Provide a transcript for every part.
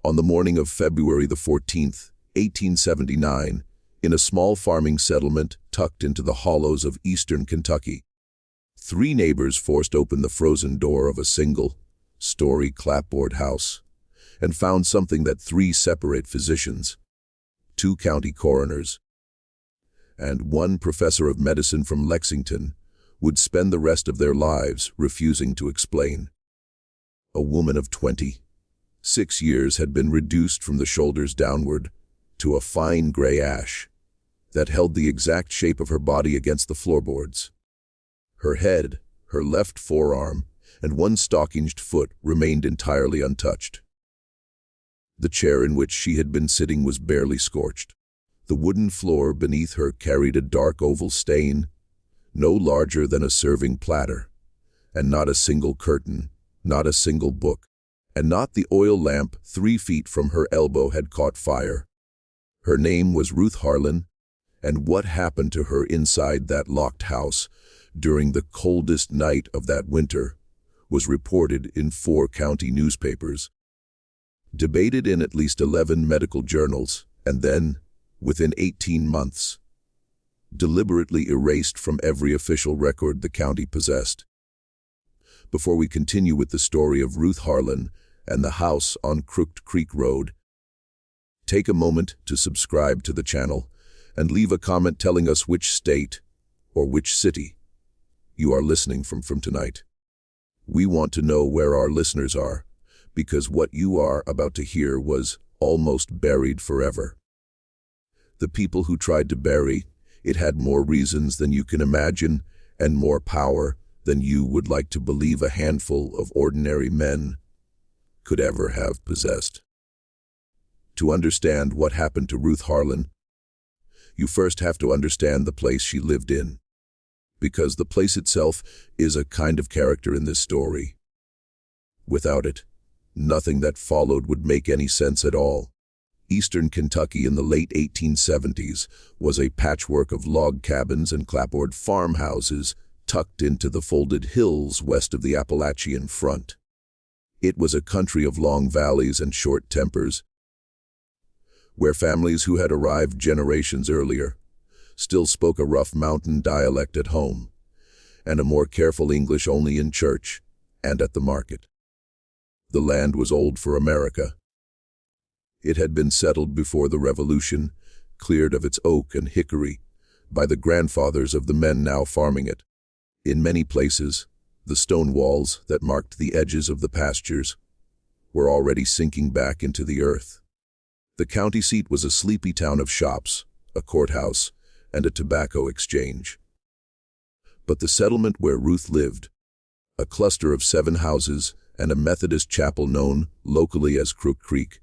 On the morning of February the 14th, 1879, in a small farming settlement tucked into the hollows of eastern Kentucky, three neighbors forced open the frozen door of a single-story clapboard house and found something that three separate physicians, two county coroners, and one professor of medicine from Lexington would spend the rest of their lives refusing to explain. A woman of 26 years had been reduced from the shoulders downward to a fine gray ash that held the exact shape of her body against the floorboards. Her head, her left forearm, and one stockinged foot remained entirely untouched. The chair in which she had been sitting was barely scorched. The wooden floor beneath her carried a dark oval stain, no larger than a serving platter, and not a single curtain, not a single book, and not the oil lamp 3 feet from her elbow had caught fire. Her name was Ruth Harlan, and what happened to her inside that locked house during the coldest night of that winter was reported in 4 county newspapers, debated in at least 11 medical journals, and then, within 18 months, deliberately erased from every official record the county possessed. Before we continue with the story of Ruth Harlan and the house on Crooked Creek Road, take a moment to subscribe to the channel and leave a comment telling us which state or which city you are listening from tonight. We want to know where our listeners are, because what you are about to hear was almost buried forever. The people who tried to bury it had more reasons than you can imagine and more power than you would like to believe a handful of ordinary men could ever have possessed. To understand what happened to Ruth Harlan, you first have to understand the place she lived in, because the place itself is a kind of character in this story. Without it, nothing that followed would make any sense at all. Eastern Kentucky in the late 1870s was a patchwork of log cabins and clapboard farmhouses tucked into the folded hills west of the Appalachian front. It was a country of long valleys and short tempers, where families who had arrived generations earlier still spoke a rough mountain dialect at home, and a more careful English only in church and at the market. The land was old for America. It had been settled before the Revolution, cleared of its oak and hickory by the grandfathers of the men now farming it. In many places, the stone walls that marked the edges of the pastures were already sinking back into the earth. The county seat was a sleepy town of shops, a courthouse, and a tobacco exchange. But the settlement where Ruth lived, a cluster of 7 houses and a Methodist chapel known locally as Crooked Creek,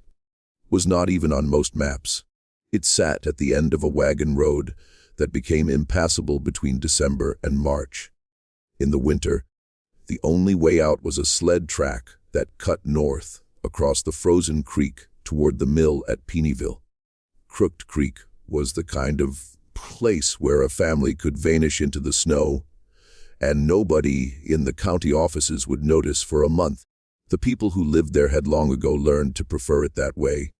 was not even on most maps. It sat at the end of a wagon road that became impassable between December and March. In the winter, the only way out was a sled track that cut north across the frozen creek toward the mill at Peenyville. Crooked Creek was the kind of place where a family could vanish into the snow, and nobody in the county offices would notice for a month. The people who lived there had long ago learned to prefer it that way.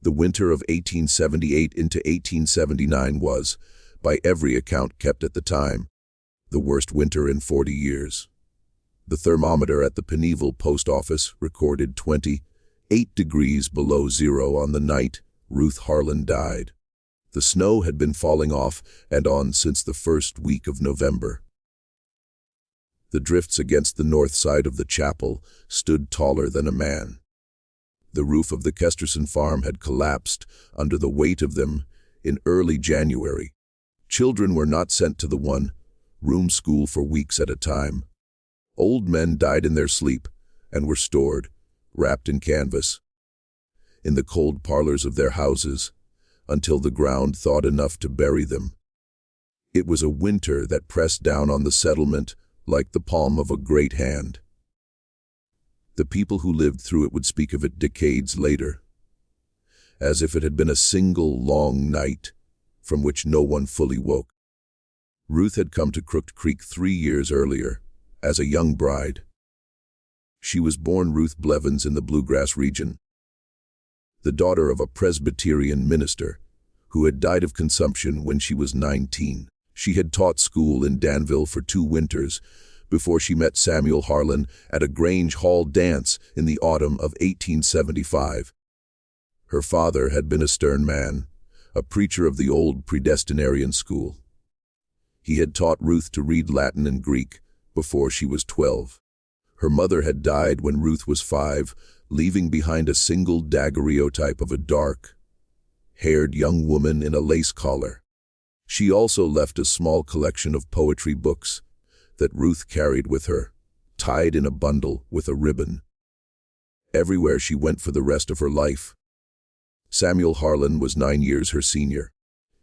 The winter of 1878 into 1879 was, by every account kept at the time, the worst winter in 40 years. The thermometer at the Peenyville post office recorded 28 degrees below zero on the night Ruth Harlan died. The snow had been falling off and on since the first week of November. The drifts against the north side of the chapel stood taller than a man. The roof of the Kesterson farm had collapsed under the weight of them in early January. Children were not sent to the one-room school for weeks at a time. Old men died in their sleep and were stored, wrapped in canvas, in the cold parlors of their houses until the ground thawed enough to bury them. It was a winter that pressed down on the settlement like the palm of a great hand. The people who lived through it would speak of it decades later, as if it had been a single long night from which no one fully woke. Ruth had come to Crooked Creek 3 years earlier, as a young bride. She was born Ruth Blevins in the Bluegrass region. the daughter of a Presbyterian minister, who had died of consumption when she was 19. She had taught school in Danville for 2 winters before she met Samuel Harlan at a Grange Hall dance in the autumn of 1875. Her father had been a stern man, a preacher of the old predestinarian school. He had taught Ruth to read Latin and Greek before she was 12. Her mother had died when Ruth was 5, leaving behind a single daguerreotype of a dark-haired young woman in a lace collar. She also left a small collection of poetry books that Ruth carried with her, tied in a bundle with a ribbon, everywhere she went for the rest of her life. Samuel Harlan was 9 years her senior.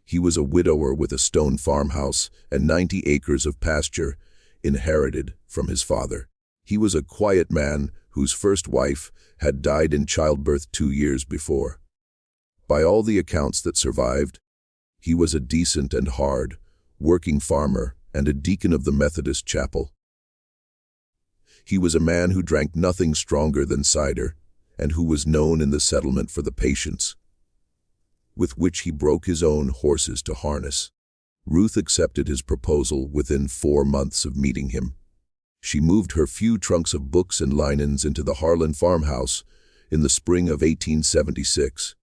He was a widower with a stone farmhouse and 90 acres of pasture inherited from his father. He was a quiet man whose first wife had died in childbirth 2 years before. By all the accounts that survived, he was a decent and hard working farmer and a deacon of the Methodist chapel. He was a man who drank nothing stronger than cider and who was known in the settlement for the patience with which he broke his own horses to harness. Ruth accepted his proposal within 4 months of meeting him. She moved her few trunks of books and linens into the Harlan farmhouse in the spring of 1876.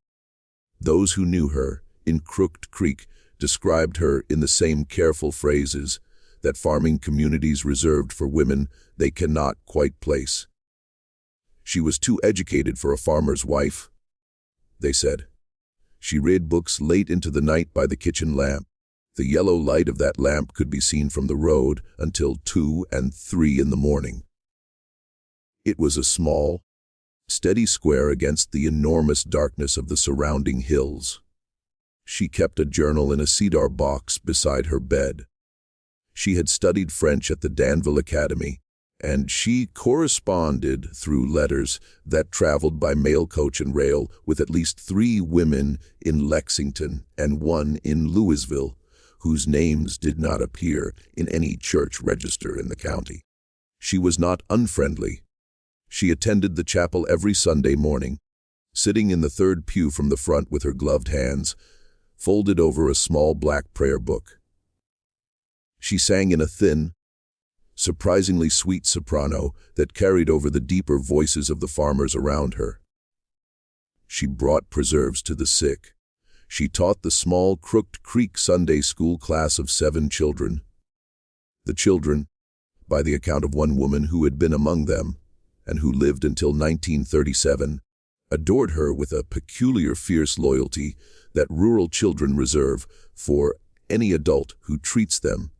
Those who knew her in Crooked Creek described her in the same careful phrases that farming communities reserved for women they cannot quite place. She was too educated for a farmer's wife, they said. She read books late into the night by the kitchen lamp. The yellow light of that lamp could be seen from the road until 2 and 3 in the morning. It was a small, steady square against the enormous darkness of the surrounding hills. She kept a journal in a cedar box beside her bed. She had studied French at the Danville Academy, and she corresponded through letters that traveled by mail coach and rail with at least 3 women in Lexington and 1 in Louisville, whose names did not appear in any church register in the county. She was not unfriendly. She attended the chapel every Sunday morning, sitting in the 3rd pew from the front with her gloved hands, folded over a small black prayer book. She sang in a thin, surprisingly sweet soprano that carried over the deeper voices of the farmers around her. She brought preserves to the sick. She taught the small Crooked Creek Sunday school class of 7 children. The children, by the account of one woman who had been among them, and who lived until 1937, adored her with a peculiar fierce loyalty that rural children reserve for any adult who treats them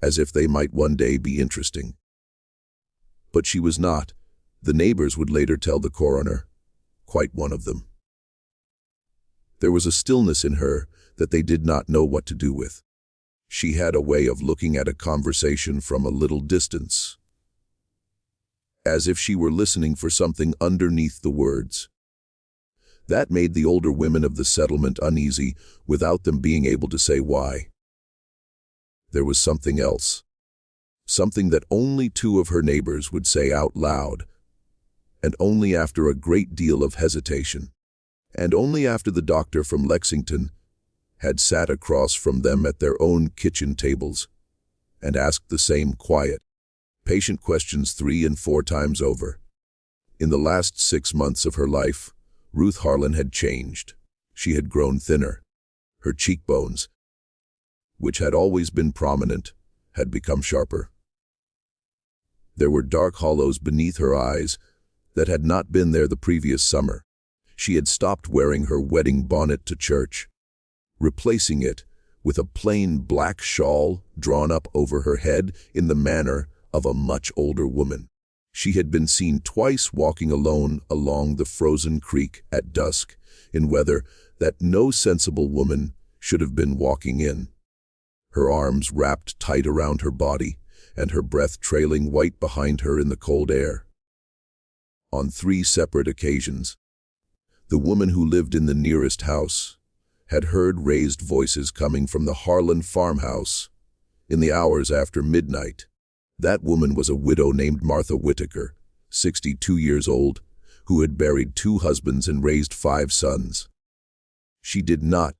as if they might one day be interesting. But she was not, the neighbors would later tell the coroner, quite one of them. There was a stillness in her that they did not know what to do with. She had a way of looking at a conversation from a little distance, as if she were listening for something underneath the words. That made the older women of the settlement uneasy without them being able to say why. There was something else, something that only 2 of her neighbors would say out loud, and only after a great deal of hesitation, and only after the doctor from Lexington had sat across from them at their own kitchen tables and asked the same quiet, patient questions 3 and 4 times over. In the last 6 months of her life, Ruth Harlan had changed. She had grown thinner. Her cheekbones, which had always been prominent, had become sharper. There were dark hollows beneath her eyes that had not been there the previous summer. She had stopped wearing her wedding bonnet to church, replacing it with a plain black shawl drawn up over her head in the manner of a much older woman. She had been seen twice walking alone along the frozen creek at dusk, in weather that no sensible woman should have been walking in. Her arms wrapped tight around her body, and her breath trailing white behind her in the cold air. On 3 separate occasions, the woman who lived in the nearest house had heard raised voices coming from the Harlan farmhouse in the hours after midnight. That woman was a widow named Martha Whittaker, 62 years old, who had buried 2 husbands and raised 5 sons. She did not,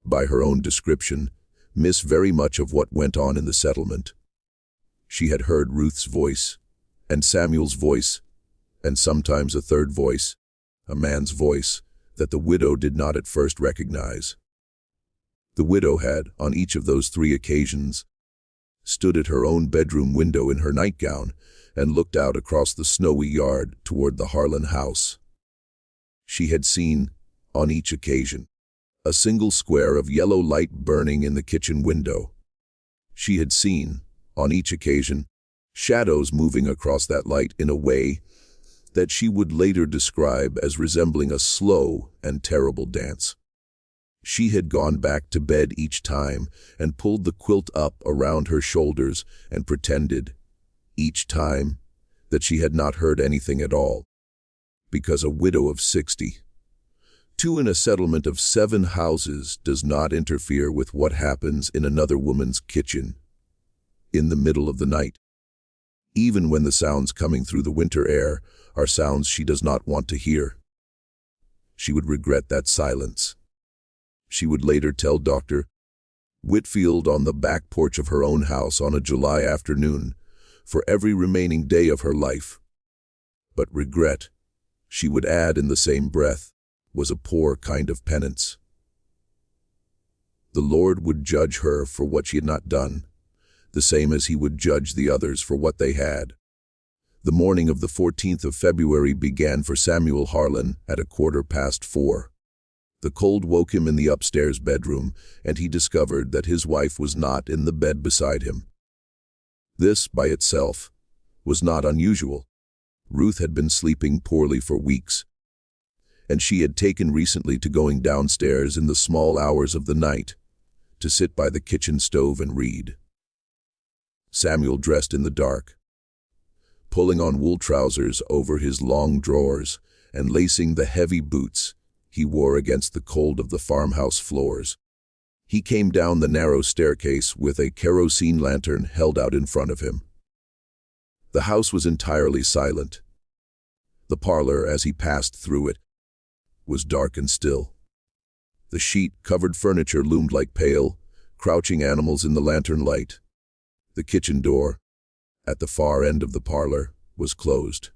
by her own description, miss very much of what went on in the settlement. She had heard Ruth's voice, and Samuel's voice, and sometimes a third voice, a man's voice, that the widow did not at first recognize. The widow had, on each of those 3 occasions, stood at her own bedroom window in her nightgown and looked out across the snowy yard toward the Harlan house. She had seen, on each occasion, a single square of yellow light burning in the kitchen window. She had seen, on each occasion, shadows moving across that light in a way that she would later describe as resembling a slow and terrible dance. She had gone back to bed each time and pulled the quilt up around her shoulders and pretended, each time, that she had not heard anything at all, because a widow of 60, 2 in a settlement of 7 houses, does not interfere with what happens in another woman's kitchen in the middle of the night. Even when the sounds coming through the winter air are sounds she does not want to hear. She would regret that silence. She would later tell Dr. Whitfield on the back porch of her own house on a July afternoon, for every remaining day of her life. But regret, she would add in the same breath, was a poor kind of penance. The Lord would judge her for what she had not done, the same as he would judge the others for what they had. The morning of the 14th of February began for Samuel Harlan at 4:15. The cold woke him in the upstairs bedroom, and he discovered that his wife was not in the bed beside him. This, by itself, was not unusual. Ruth had been sleeping poorly for weeks, and she had taken recently to going downstairs in the small hours of the night to sit by the kitchen stove and read. Samuel dressed in the dark, pulling on wool trousers over his long drawers and lacing the heavy boots he wore against the cold of the farmhouse floors. He came down the narrow staircase with a kerosene lantern held out in front of him. The house was entirely silent. The parlor, as he passed through it, was dark and still. The sheet-covered furniture loomed like pale, crouching animals in the lantern light. The kitchen door, at the far end of the parlor, was closed.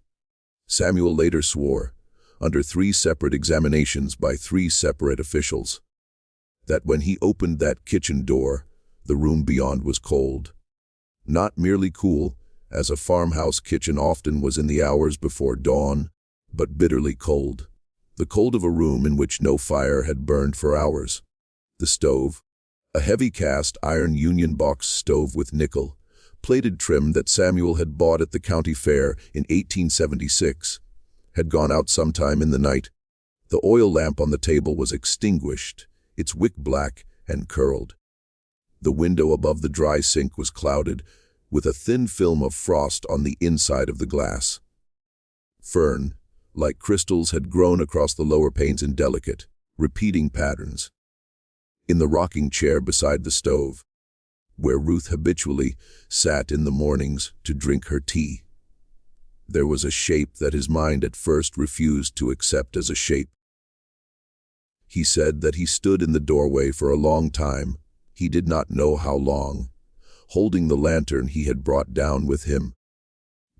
Samuel later swore, under 3 separate examinations by 3 separate officials, that when he opened that kitchen door, the room beyond was cold. Not merely cool, as a farmhouse kitchen often was in the hours before dawn, but bitterly cold. The cold of a room in which no fire had burned for hours. The stove, a heavy cast iron Union box stove with nickel-plated trim that Samuel had bought at the county fair in 1876, had gone out sometime in the night. The oil lamp on the table was extinguished, its wick black and curled. The window above the dry sink was clouded, with a thin film of frost on the inside of the glass. Fern, like crystals, had grown across the lower panes in delicate, repeating patterns. In the rocking chair beside the stove, where Ruth habitually sat in the mornings to drink her tea, there was a shape that his mind at first refused to accept as a shape. He said that he stood in the doorway for a long time, he did not know how long, holding the lantern he had brought down with him,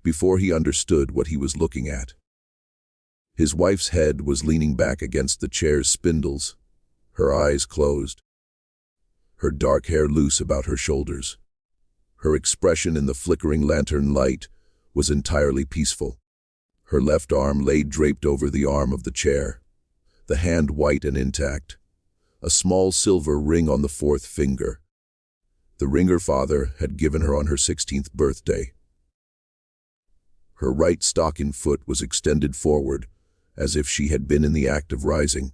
before he understood what he was looking at. His wife's head was leaning back against the chair's spindles, her eyes closed, her dark hair loose about her shoulders. Her expression in the flickering lantern light was entirely peaceful. Her left arm lay draped over the arm of the chair, the hand white and intact, a small silver ring on the 4th finger, the ring her father had given her on her 16th birthday. Her right stocking foot was extended forward, as if she had been in the act of rising.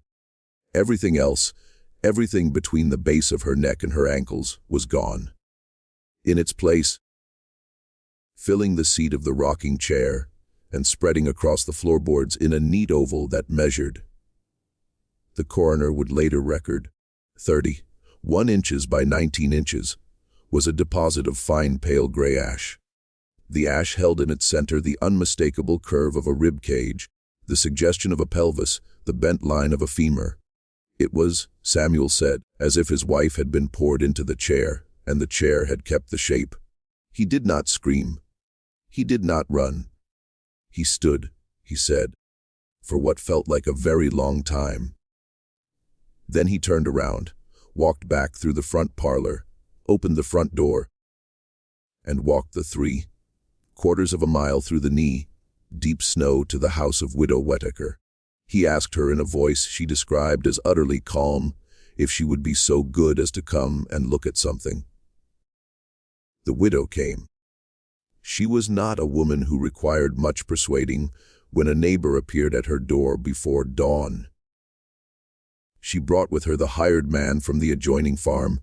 Everything else, everything between the base of her neck and her ankles, was gone. In its place, filling the seat of the rocking chair and spreading across the floorboards in a neat oval that measured, the coroner would later record, 31 inches by 19 inches, was a deposit of fine pale gray ash. The ash held in its center the unmistakable curve of a rib cage, The suggestion of a pelvis, the bent line of a femur. It was, Samuel said, as if his wife had been poured into the chair, and the chair had kept the shape. He did not scream. He did not run. He stood, he said, for what felt like a very long time. Then he turned around, walked back through the front parlor, opened the front door, and walked the 3/4 of a mile through the knee-deep snow to the house of Widow Whittaker. He asked her in a voice she described as utterly calm if she would be so good as to come and look at something. The widow came. She was not a woman who required much persuading when a neighbor appeared at her door before dawn. She brought with her the hired man from the adjoining farm,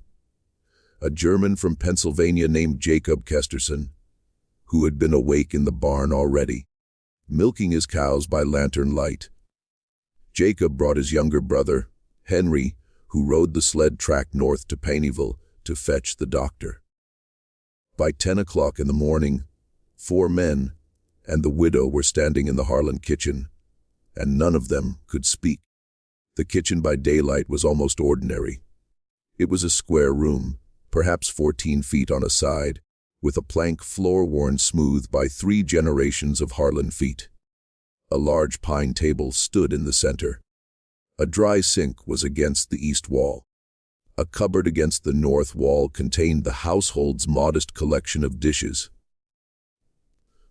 a German from Pennsylvania named Jacob Kesterson, who had been awake in the barn already, milking his cows by lantern light. Jacob brought his younger brother, Henry, who rode the sled track north to Payneeville to fetch the doctor. By 10 o'clock in the morning, 4 men and the widow were standing in the Harlan kitchen, and none of them could speak. The kitchen by daylight was almost ordinary. It was a square room, perhaps 14 feet on a side, with a plank floor worn smooth by 3 generations of Harlan feet. A large pine table stood in the center. A dry sink was against the east wall. A cupboard against the north wall contained the household's modest collection of dishes.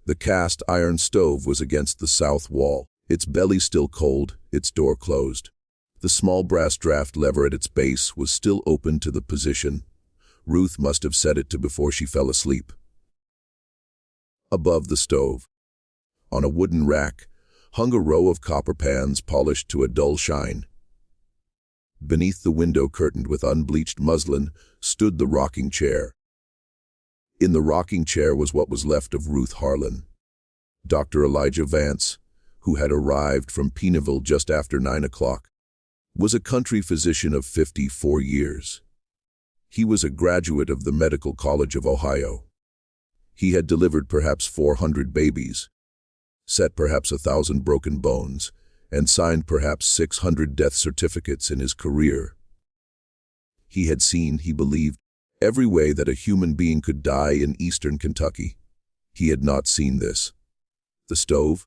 The cast iron stove was against the south wall, its belly still cold, its door closed. The small brass draft lever at its base was still open to the position Ruth must have set it to before she fell asleep. Above the stove, on a wooden rack, hung a row of copper pans polished to a dull shine. Beneath the window curtained with unbleached muslin stood the rocking chair. In the rocking chair was what was left of Ruth Harlan. Dr. Elijah Vance, who had arrived from Payneeville just after 9 o'clock, was a country physician of 54 years. He was a graduate of the Medical College of Ohio. He had delivered perhaps 400 babies, set perhaps 1,000 broken bones, and signed perhaps 600 death certificates in his career. He had seen, he believed, every way that a human being could die in eastern Kentucky. He had not seen this. The stove?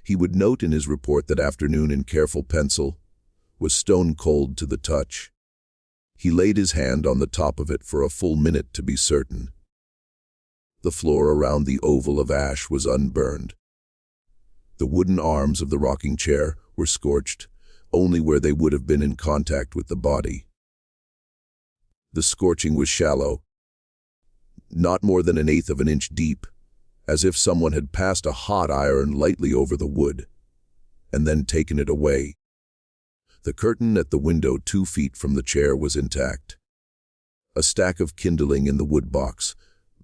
He would note in his report that afternoon in careful pencil was stone cold to the touch. He laid his hand on the top of it for a full minute to be certain. The floor around the oval of ash was unburned. The wooden arms of the rocking chair were scorched, only where they would have been in contact with the body. The scorching was shallow, not more than 1/8 of an inch deep, as if someone had passed a hot iron lightly over the wood, and then taken it away. The curtain at the window 2 feet from the chair was intact. A stack of kindling in the wood box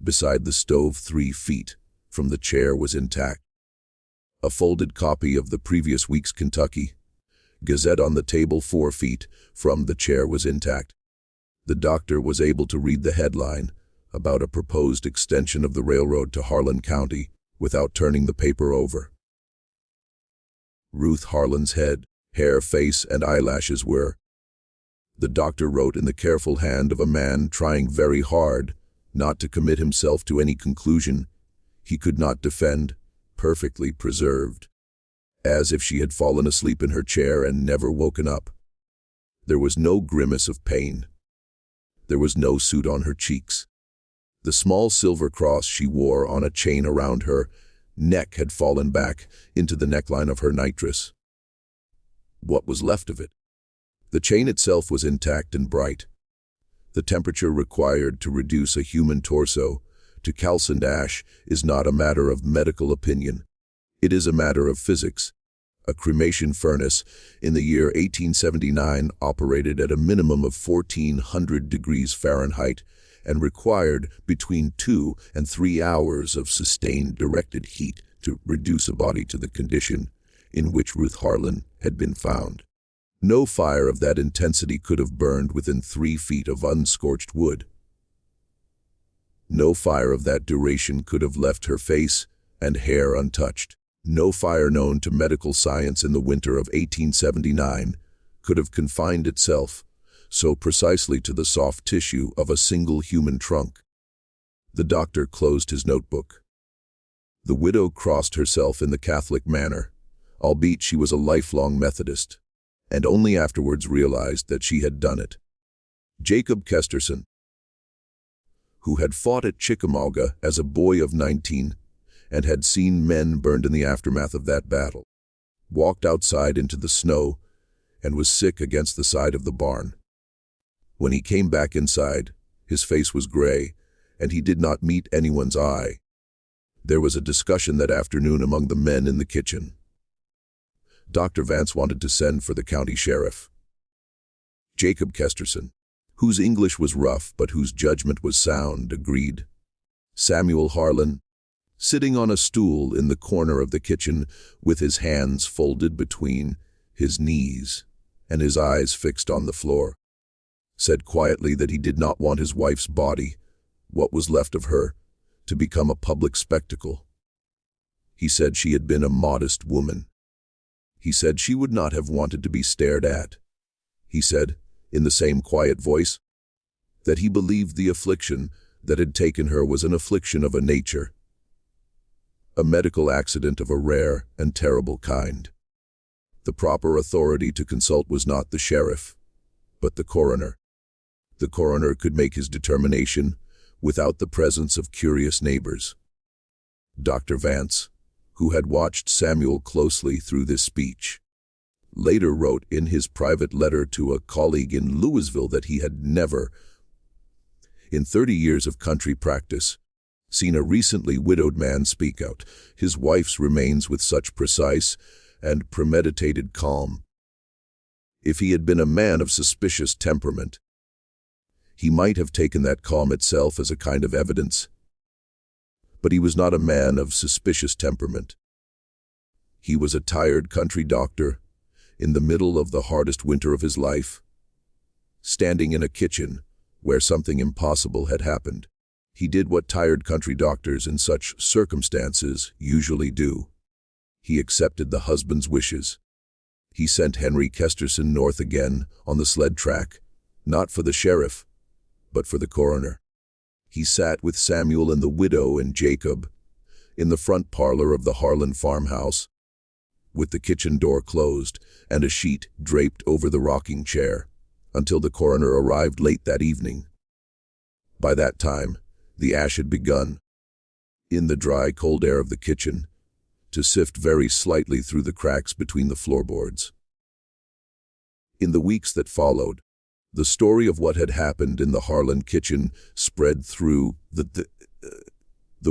beside the stove 3 feet from the chair was intact. A folded copy of the previous week's Kentucky Gazette on the table 4 feet from the chair was intact. The doctor was able to read the headline about a proposed extension of the railroad to Harlan County without turning the paper over. Ruth Harlan's head, hair, face, and eyelashes were. The doctor wrote in the careful hand of a man trying very hard not to commit himself to any conclusion he could not defend, perfectly preserved, as if she had fallen asleep in her chair and never woken up. There was no grimace of pain. There was no soot on her cheeks. The small silver cross she wore on a chain around her neck had fallen back into the neckline of her nightdress. What was left of it? The chain itself was intact and bright. The temperature required to reduce a human torso to calcined ash is not a matter of medical opinion. It is a matter of physics. A cremation furnace in the year 1879 operated at a minimum of 1,400 degrees Fahrenheit and required between 2 and 3 hours of sustained directed heat to reduce a body to the condition in which Ruth Harlan had been found. No fire of that intensity could have burned within 3 feet of unscorched wood. No fire of that duration could have left her face and hair untouched. No fire known to medical science in the winter of 1879 could have confined itself so precisely to the soft tissue of a single human trunk. The doctor closed his notebook. The widow crossed herself in the Catholic manner, albeit she was a lifelong Methodist, and only afterwards realized that she had done it. Jacob Kesterson, who had fought at Chickamauga as a boy of 19 and had seen men burned in the aftermath of that battle, walked outside into the snow and was sick against the side of the barn. When he came back inside, his face was gray, and he did not meet anyone's eye. There was a discussion that afternoon among the men in the kitchen. Dr. Vance wanted to send for the county sheriff. Jacob Kesterson, whose English was rough but whose judgment was sound, agreed. Samuel Harlan, sitting on a stool in the corner of the kitchen with his hands folded between his knees and his eyes fixed on the floor, said quietly that he did not want his wife's body, what was left of her, to become a public spectacle. He said she had been a modest woman. He said she would not have wanted to be stared at. He said, in the same quiet voice, that he believed the affliction that had taken her was an affliction of a nature, a medical accident of a rare and terrible kind. The proper authority to consult was not the sheriff, but the coroner. The coroner could make his determination without the presence of curious neighbors. Dr. Vance, who had watched Samuel closely through this speech, later wrote in his private letter to a colleague in Louisville that he had never, in 30 years of country practice, seen a recently widowed man speak out his wife's remains with such precise and premeditated calm. If he had been a man of suspicious temperament, he might have taken that calm itself as a kind of evidence. But he was not a man of suspicious temperament. He was a tired country doctor in the middle of the hardest winter of his life, standing in a kitchen where something impossible had happened. He did what tired country doctors in such circumstances usually do. He accepted the husband's wishes. He sent Henry Kesterson north again on the sled track, not for the sheriff, but for the coroner. He sat with Samuel and the widow and Jacob in the front parlor of the Harlan farmhouse, with the kitchen door closed and a sheet draped over the rocking chair, until the coroner arrived late that evening. By that time, the ash had begun, in the dry, cold air of the kitchen, to sift very slightly through the cracks between the floorboards. In the weeks that followed, the story of what had happened in the Harlan kitchen spread through the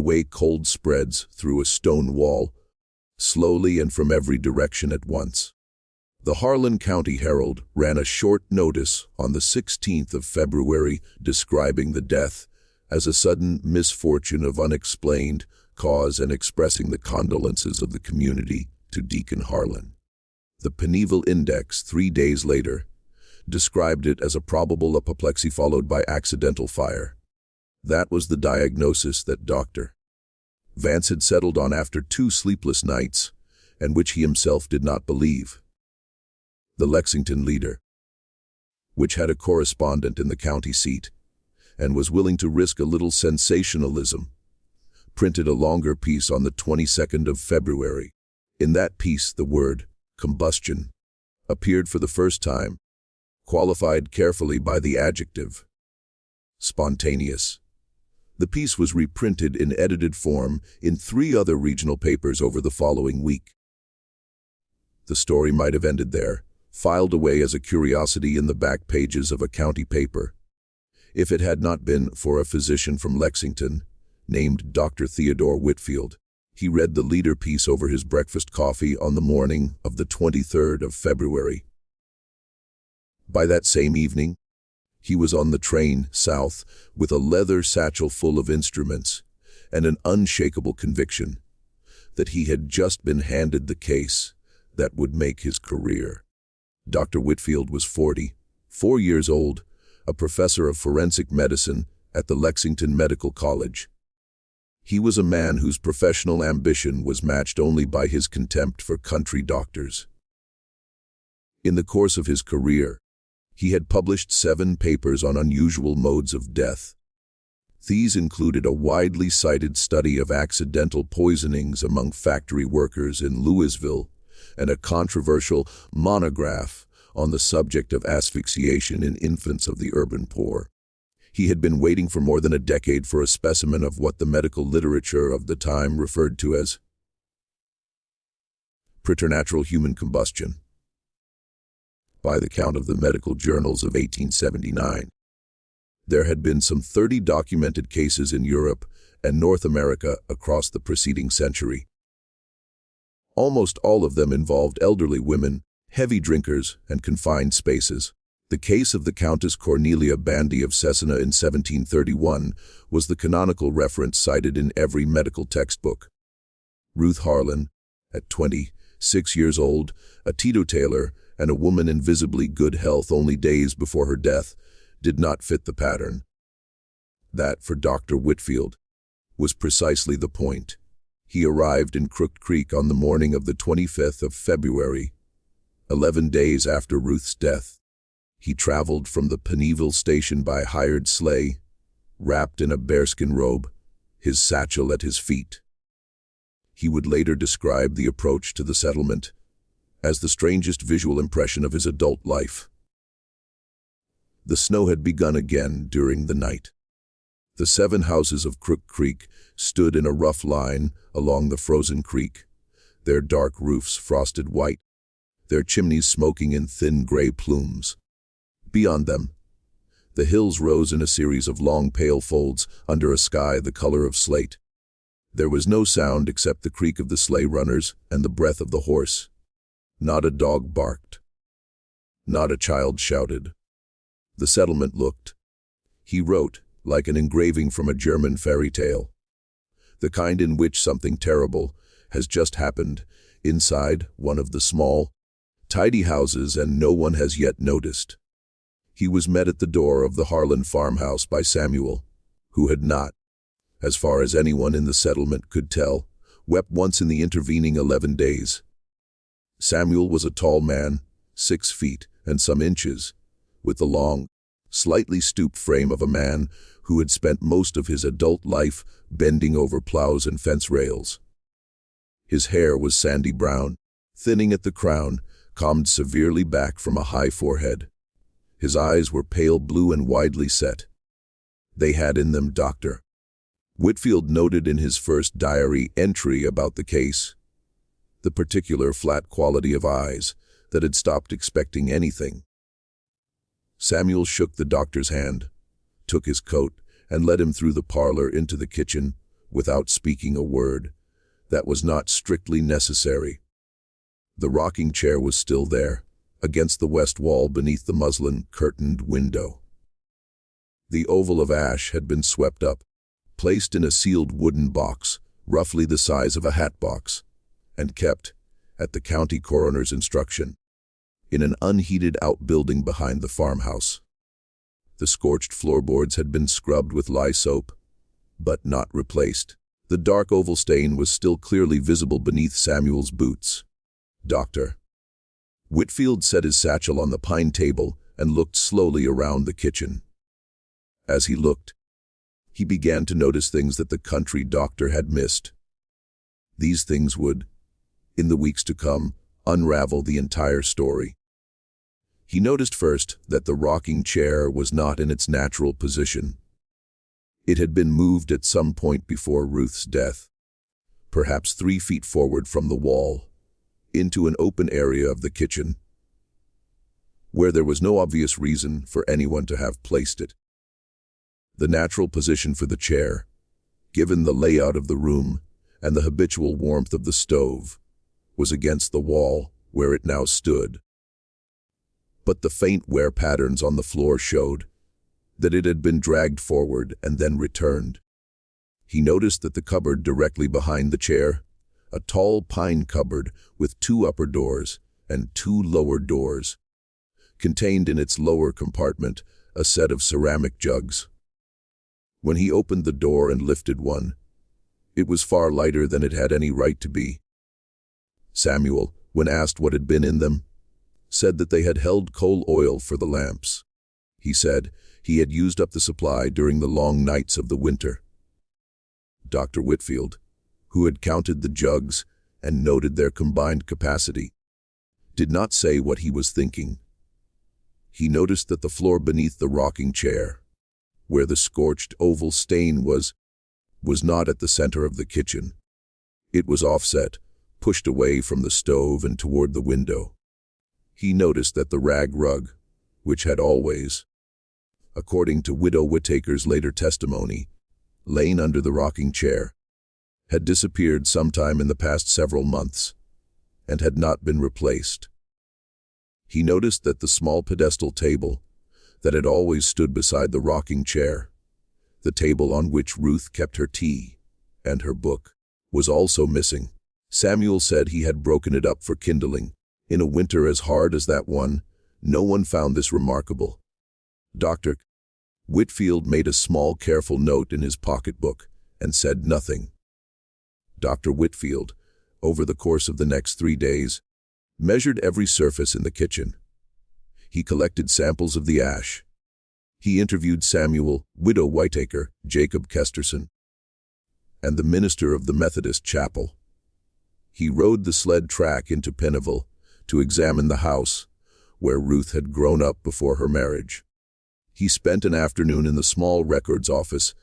way cold spreads through a stone wall, slowly and from every direction at once. The Harlan County Herald ran a short notice on the 16th of February describing the death as a sudden misfortune of unexplained cause and expressing the condolences of the community to Deacon Harlan. The Pennyville Index, 3 days later, described it as a probable apoplexy followed by accidental fire. That was the diagnosis that Dr. Vance had settled on after 2 sleepless nights, and which he himself did not believe. The Lexington Leader, which had a correspondent in the county seat, and was willing to risk a little sensationalism, printed a longer piece on the 22nd of February. In that piece, the word combustion appeared for the first time, qualified carefully by the adjective spontaneous. The piece was reprinted in edited form in 3 other regional papers over the following week. The story might have ended there, filed away as a curiosity in the back pages of a county paper, if it had not been for a physician from Lexington named Dr. Theodore Whitfield. He read the leader piece over his breakfast coffee on the morning of the 23rd of February. By that same evening, he was on the train south with a leather satchel full of instruments and an unshakable conviction that he had just been handed the case that would make his career. Dr. Whitfield was 44 years old, a professor of forensic medicine at the Lexington Medical College. He was a man whose professional ambition was matched only by his contempt for country doctors. In the course of his career, he had published 7 papers on unusual modes of death. These included a widely cited study of accidental poisonings among factory workers in Louisville and a controversial monograph on the subject of asphyxiation in infants of the urban poor. He had been waiting for more than a decade for a specimen of what the medical literature of the time referred to as preternatural human combustion. By the count of the medical journals of 1879, there had been some 30 documented cases in Europe and North America across the preceding century. Almost all of them involved elderly women, heavy drinkers, and confined spaces. The case of the Countess Cornelia Bandy of Cesena in 1731 was the canonical reference cited in every medical textbook. Ruth Harlan, at 26 years old, a teetotaler, and a woman in visibly good health only days before her death, did not fit the pattern. That, for Dr. Whitfield, was precisely the point. He arrived in Crook Creek on the morning of the 25th of February, 11 days after Ruth's death. He traveled from the Penneville station by hired sleigh, wrapped in a bearskin robe, his satchel at his feet. He would later describe the approach to the settlement as the strangest visual impression of his adult life. The snow had begun again during the night. The 7 houses of Crook Creek stood in a rough line along the frozen creek, their dark roofs frosted white, their chimneys smoking in thin gray plumes. Beyond them, the hills rose in a series of long pale folds under a sky the color of slate. There was no sound except the creak of the sleigh runners and the breath of the horse. Not a dog barked. Not a child shouted. The settlement looked, he wrote, like an engraving from a German fairy tale. The kind in which something terrible has just happened inside one of the small, tidy houses and no one has yet noticed. He was met at the door of the Harlan farmhouse by Samuel, who had not, as far as anyone in the settlement could tell, wept once in the intervening 11 days. Samuel was a tall man, 6 feet and some inches, with the long, slightly stooped frame of a man who had spent most of his adult life bending over plows and fence rails. His hair was sandy brown, thinning at the crown, combed severely back from a high forehead. His eyes were pale blue and widely set. They had in them Dr. Whitfield noted in his first diary entry about the case, the particular flat quality of eyes that had stopped expecting anything. Samuel shook the doctor's hand, took his coat, and led him through the parlor into the kitchen without speaking a word. That was not strictly necessary. The rocking chair was still there, against the west wall beneath the muslin-curtained window. The oval of ash had been swept up, placed in a sealed wooden box, roughly the size of a hat box, and kept, at the county coroner's instruction, in an unheated outbuilding behind the farmhouse. The scorched floorboards had been scrubbed with lye soap, but not replaced. The dark oval stain was still clearly visible beneath Samuel's boots. Dr. Whitfield set his satchel on the pine table and looked slowly around the kitchen. As he looked, he began to notice things that the country doctor had missed. These things would, in the weeks to come, unravel the entire story. He noticed first that the rocking chair was not in its natural position. It had been moved at some point before Ruth's death, perhaps 3 feet forward from the wall, into an open area of the kitchen, where there was no obvious reason for anyone to have placed it. The natural position for the chair, given the layout of the room and the habitual warmth of the stove, was against the wall where it now stood. But the faint wear patterns on the floor showed that it had been dragged forward and then returned. He noticed that the cupboard directly behind the chair, a tall pine cupboard with 2 upper doors and 2 lower doors, contained in its lower compartment a set of ceramic jugs. When he opened the door and lifted one, It was far lighter than it had any right to be. Samuel, when asked what had been in them, said that they had held coal oil for the lamps. He said he had used up the supply during the long nights of the winter. Dr. Whitfield, who had counted the jugs and noted their combined capacity, did not say what he was thinking. He noticed that the floor beneath the rocking chair, where the scorched oval stain was not at the center of the kitchen. It was offset, pushed away from the stove and toward the window. He noticed that the rag rug, which had always, according to Widow Whittaker's later testimony, lain under the rocking chair, had disappeared sometime in the past several months and had not been replaced. He noticed that the small pedestal table that had always stood beside the rocking chair, the table on which Ruth kept her tea and her book, was also missing. Samuel said he had broken it up for kindling. In a winter as hard as that one, no one found this remarkable. Dr. Whitfield made a small, careful note in his pocketbook and said nothing. Dr. Whitfield, over the course of the next 3 days, measured every surface in the kitchen. He collected samples of the ash. He interviewed Samuel, Widow Whittaker, Jacob Kesterson, and the minister of the Methodist chapel. He rode the sled track into Pennville to examine the house where Ruth had grown up before her marriage. He spent an afternoon in the small records office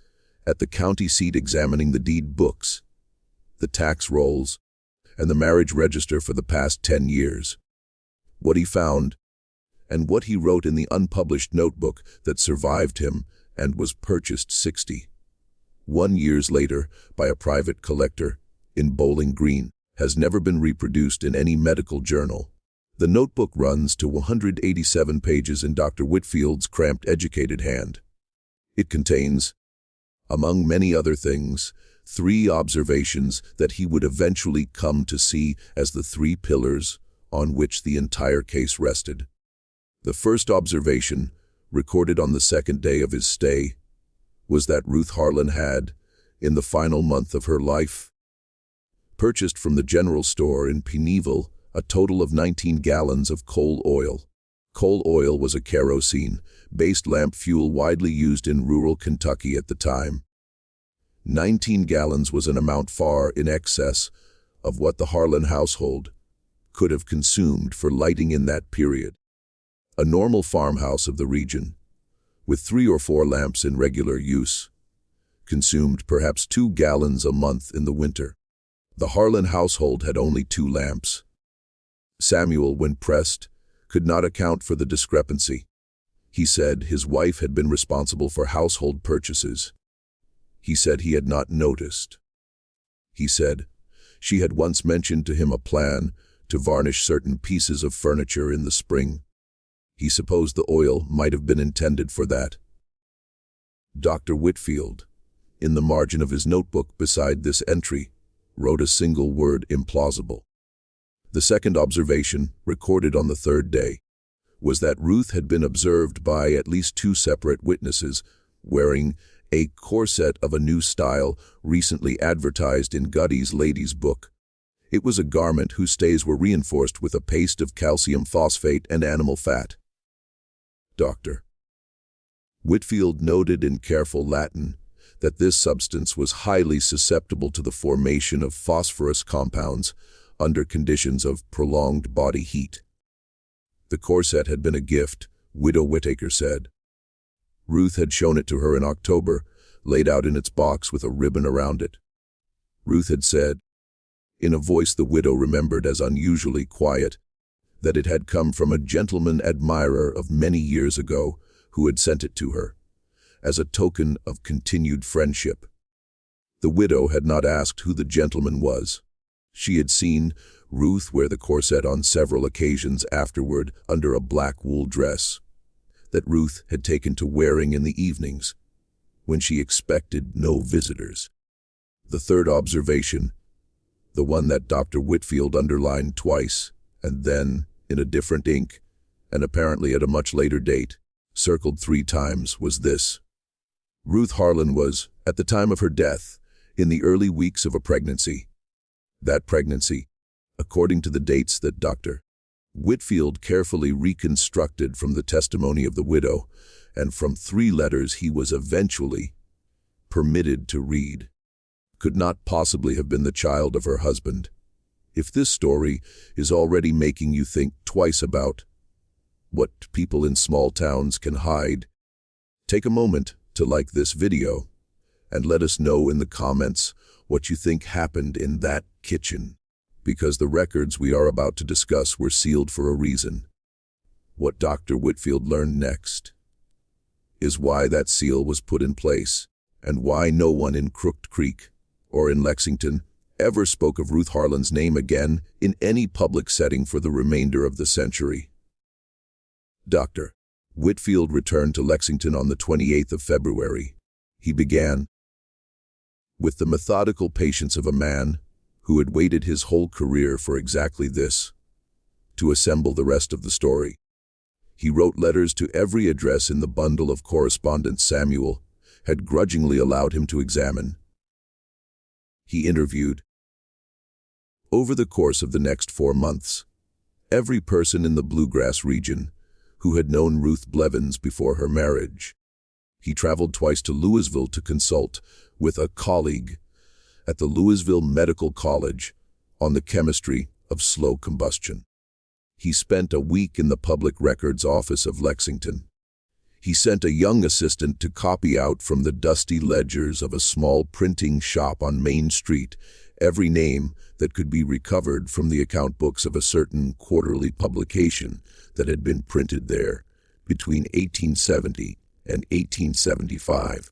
at the county seat examining the deed books, the tax rolls, and the marriage register for the past 10 years. What he found, and what he wrote in the unpublished notebook that survived him and was purchased 61 years later by a private collector in Bowling Green, has never been reproduced in any medical journal. The notebook runs to 187 pages in Dr. Whitfield's cramped, educated hand. It contains, among many other things, 3 observations that he would eventually come to see as the 3 pillars on which the entire case rested. The first observation, recorded on the 2nd day of his stay, was that Ruth Harlan had, in the final month of her life, purchased from the general store in Pennville a total of 19 gallons of coal oil. Coal oil was a kerosene-based lamp fuel widely used in rural Kentucky at the time. 19 gallons was an amount far in excess of what the Harlan household could have consumed for lighting in that period. A normal farmhouse of the region, with 3 or 4 lamps in regular use, consumed perhaps 2 gallons a month in the winter. The Harlan household had only 2 lamps. Samuel, when pressed, could not account for the discrepancy. He said his wife had been responsible for household purchases. He said he had not noticed. He said she had once mentioned to him a plan to varnish certain pieces of furniture in the spring. He supposed the oil might have been intended for that. Dr. Whitfield, in the margin of his notebook beside this entry, wrote a single word: implausible. The second observation, recorded on the 3rd day, was that Ruth had been observed by at least 2 separate witnesses wearing a corset of a new style recently advertised in Goody's Lady's Book. It was a garment whose stays were reinforced with a paste of calcium phosphate and animal fat. Dr. Whitfield noted in careful Latin that this substance was highly susceptible to the formation of phosphorus compounds under conditions of prolonged body heat. The corset had been a gift, Widow Whittaker said. Ruth had shown it to her in October, laid out in its box with a ribbon around it. Ruth had said, in a voice the widow remembered as unusually quiet, that it had come from a gentleman admirer of many years ago who had sent it to her, as a token of continued friendship. The widow had not asked who the gentleman was. She had seen Ruth wear the corset on several occasions afterward under a black wool dress that Ruth had taken to wearing in the evenings, when she expected no visitors. The third observation, the one that Dr. Whitfield underlined twice, and then, in a different ink, and apparently at a much later date, circled 3 times, was this: Ruth Harlan was, at the time of her death, in the early weeks of a pregnancy. That pregnancy, according to the dates that Dr. Whitfield carefully reconstructed from the testimony of the widow and from 3 letters he was eventually permitted to read, could not possibly have been the child of her husband. If this story is already making you think twice about what people in small towns can hide, take a moment to like this video and let us know in the comments what you think happened in that kitchen, because the records we are about to discuss were sealed for a reason. What Dr. Whitfield learned next is why that seal was put in place and why no one in Crooked Creek or in Lexington ever spoke of Ruth Harlan's name again in any public setting for the remainder of the century. Dr. Whitfield returned to Lexington on the 28th of February. He began with the methodical patience of a man who had waited his whole career for exactly this, to assemble the rest of the story. He wrote letters to every address in the bundle of correspondence Samuel had grudgingly allowed him to examine. He interviewed, over the course of the next 4 months, every person in the Bluegrass region who had known Ruth Blevins before her marriage. He traveled twice to Louisville to consult with a colleague at the Louisville Medical College on the chemistry of slow combustion. He spent a week in the Public Records Office of Lexington. He sent a young assistant to copy out from the dusty ledgers of a small printing shop on Main Street every name that could be recovered from the account books of a certain quarterly publication that had been printed there between 1870 and 1875.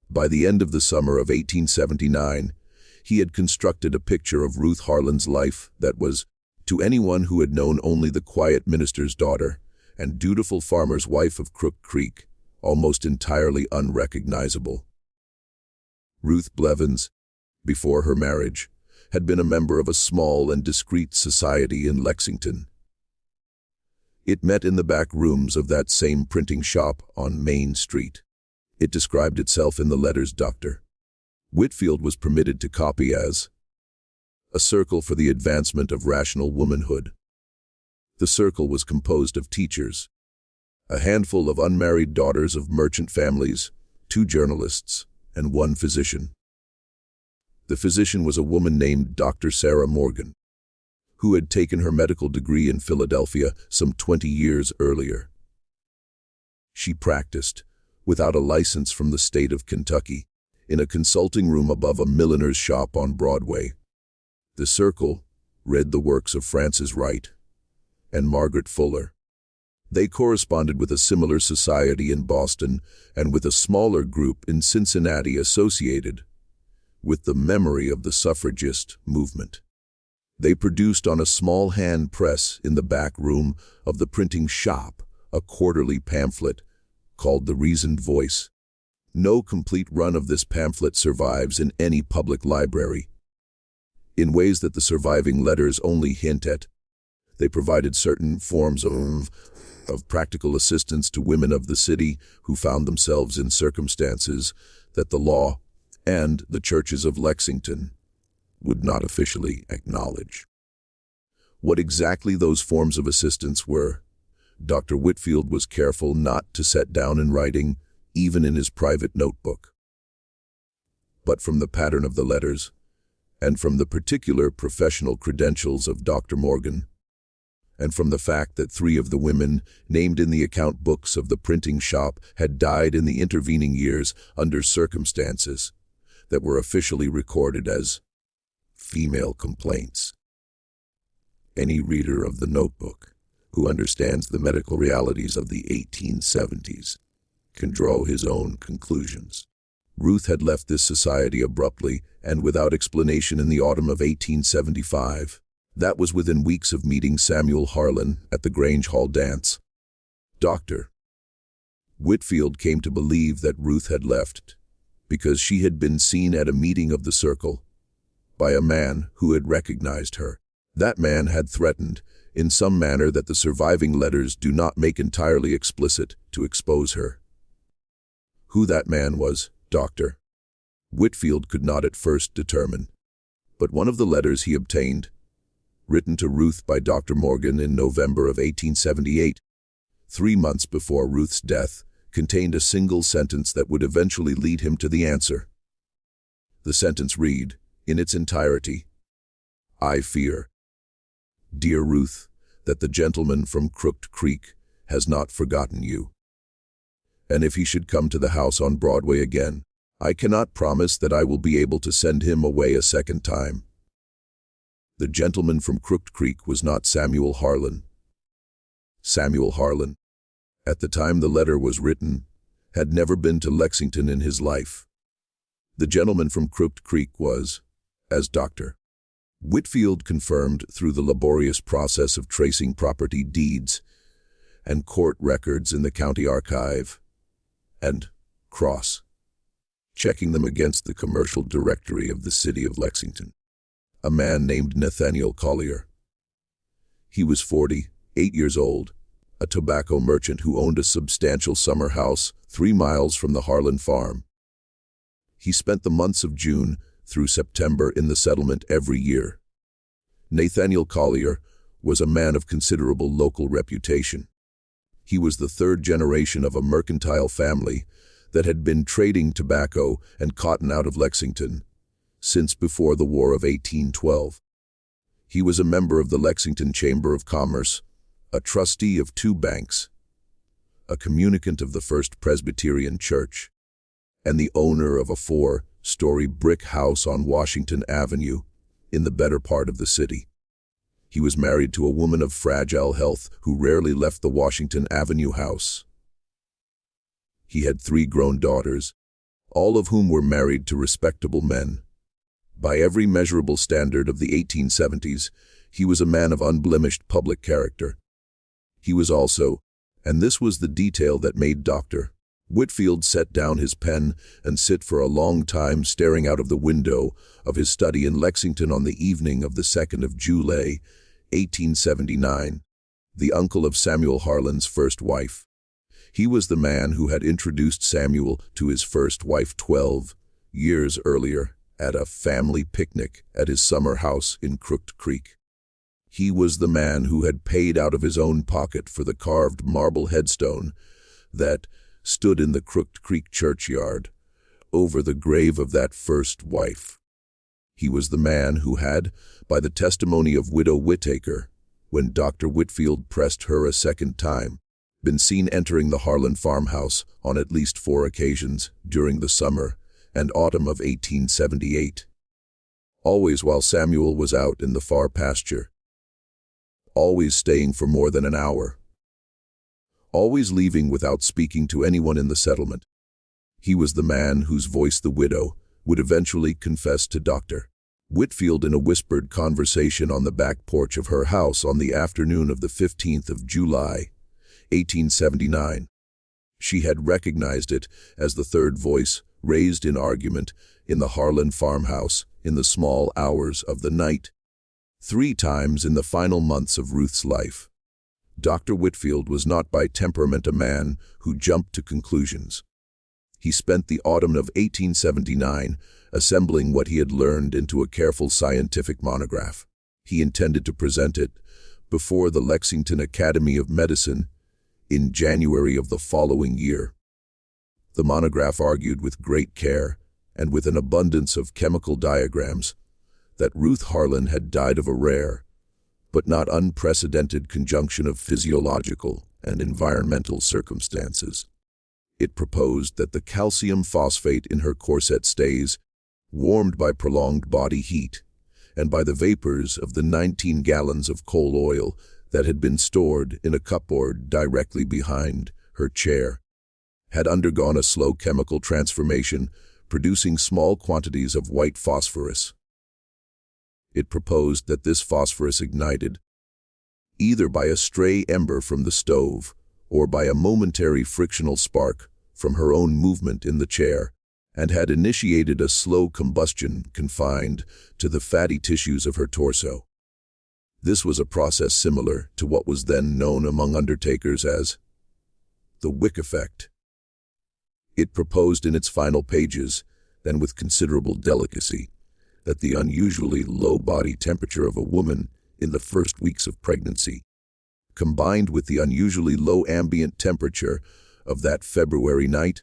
By the end of the summer of 1879, he had constructed a picture of Ruth Harlan's life that was, to anyone who had known only the quiet minister's daughter and dutiful farmer's wife of Crook Creek, almost entirely unrecognizable. Ruth Blevins, before her marriage, had been a member of a small and discreet society in Lexington. It met in the back rooms of that same printing shop on Main Street. It described itself in the letters Dr. Whitfield was permitted to copy as a circle for the advancement of rational womanhood. The circle was composed of teachers, a handful of unmarried daughters of merchant families, 2 journalists, and 1 physician. The physician was a woman named Dr. Sarah Morgan, who had taken her medical degree in Philadelphia some 20 years earlier. She practiced, without a license from the state of Kentucky, in a consulting room above a milliner's shop on Broadway. The circle read the works of Frances Wright and Margaret Fuller. They corresponded with a similar society in Boston and with a smaller group in Cincinnati associated with the memory of the suffragist movement. They produced on a small hand press in the back room of the printing shop a quarterly pamphlet called The Reasoned Voice. No complete run of this pamphlet survives in any public library. In ways that the surviving letters only hint at, they provided certain forms of practical assistance to women of the city who found themselves in circumstances that the law and the churches of Lexington would not officially acknowledge. What exactly those forms of assistance were, Dr. Whitfield was careful not to set down in writing, even in his private notebook. But from the pattern of the letters, and from the particular professional credentials of Dr. Morgan, and from the fact that 3 of the women named in the account books of the printing shop had died in the intervening years under circumstances that were officially recorded as female complaints. Any reader of the notebook who understands the medical realities of the 1870s can draw his own conclusions. Ruth had left this society abruptly and without explanation in the autumn of 1875. That was within weeks of meeting Samuel Harlan at the Grange Hall dance. Dr. Whitfield came to believe that Ruth had left because she had been seen at a meeting of the circle by a man who had recognized her. That man had threatened, in some manner that the surviving letters do not make entirely explicit, to expose her. Who that man was, Dr. Whitfield could not at first determine. But one of the letters he obtained, written to Ruth by Dr. Morgan in November of 1878, 3 months before Ruth's death, contained a single sentence that would eventually lead him to the answer. The sentence read, in its entirety, "I fear, dear Ruth, that the gentleman from Crooked Creek has not forgotten you. And if he should come to the house on Broadway again, I cannot promise that I will be able to send him away a second time." The gentleman from Crooked Creek was not Samuel Harlan. Samuel Harlan, at the time the letter was written, had never been to Lexington in his life. The gentleman from Crooked Creek was, as Dr. Whitfield confirmed through the laborious process of tracing property deeds and court records in the county archive, and checking them against the commercial directory of the city of Lexington, a man named Nathaniel Collier. He was 48 years old, a tobacco merchant who owned a substantial summer house 3 miles from the Harlan farm. He spent the months of June through September in the settlement every year. Nathaniel Collier was a man of considerable local reputation. He was the 3rd generation of a mercantile family that had been trading tobacco and cotton out of Lexington since before the War of 1812. He was a member of the Lexington Chamber of Commerce, a trustee of 2 banks, a communicant of the First Presbyterian Church, and the owner of a 4-story brick house on Washington Avenue in the better part of the city. He was married to a woman of fragile health who rarely left the Washington Avenue house. He had 3 grown daughters, all of whom were married to respectable men. By every measurable standard of the 1870s, he was a man of unblemished public character. He was also, and this was the detail that made Dr. Whitfield set down his pen and sit for a long time staring out of the window of his study in Lexington on the evening of the 2nd of July, 1879, the uncle of Samuel Harlan's first wife. He was the man who had introduced Samuel to his first wife 12 years earlier at a family picnic at his summer house in Crooked Creek. He was the man who had paid out of his own pocket for the carved marble headstone that stood in the Crooked Creek churchyard over the grave of that first wife. He was the man who had, by the testimony of Widow Whittaker, when Dr. Whitfield pressed her a second time, been seen entering the Harlan farmhouse on at least 4 occasions during the summer and autumn of 1878, always while Samuel was out in the far pasture, always staying for more than an hour, always leaving without speaking to anyone in the settlement. He was the man whose voice the widow would eventually confess to Dr. Whitfield in a whispered conversation on the back porch of her house on the afternoon of the 15th of July, 1879. She had recognized it as the third voice raised in argument in the Harlan farmhouse in the small hours of the night. 3 times in the final months of Ruth's life. Dr. Whitfield was not by temperament a man who jumped to conclusions. He spent the autumn of 1879 assembling what he had learned into a careful scientific monograph. He intended to present it before the Lexington Academy of Medicine in January of the following year. The monograph argued with great care and with an abundance of chemical diagrams that Ruth Harlan had died of a rare, but not unprecedented conjunction of physiological and environmental circumstances. It proposed that the calcium phosphate in her corset stays, warmed by prolonged body heat and by the vapors of the 19 gallons of coal oil that had been stored in a cupboard directly behind her chair, had undergone a slow chemical transformation, producing small quantities of white phosphorus. It proposed that this phosphorus ignited, either by a stray ember from the stove or by a momentary frictional spark from her own movement in the chair, and had initiated a slow combustion confined to the fatty tissues of her torso. This was a process similar to what was then known among undertakers as the wick effect. It proposed in its final pages and with considerable delicacy, that the unusually low body temperature of a woman in the first weeks of pregnancy, combined with the unusually low ambient temperature of that February night,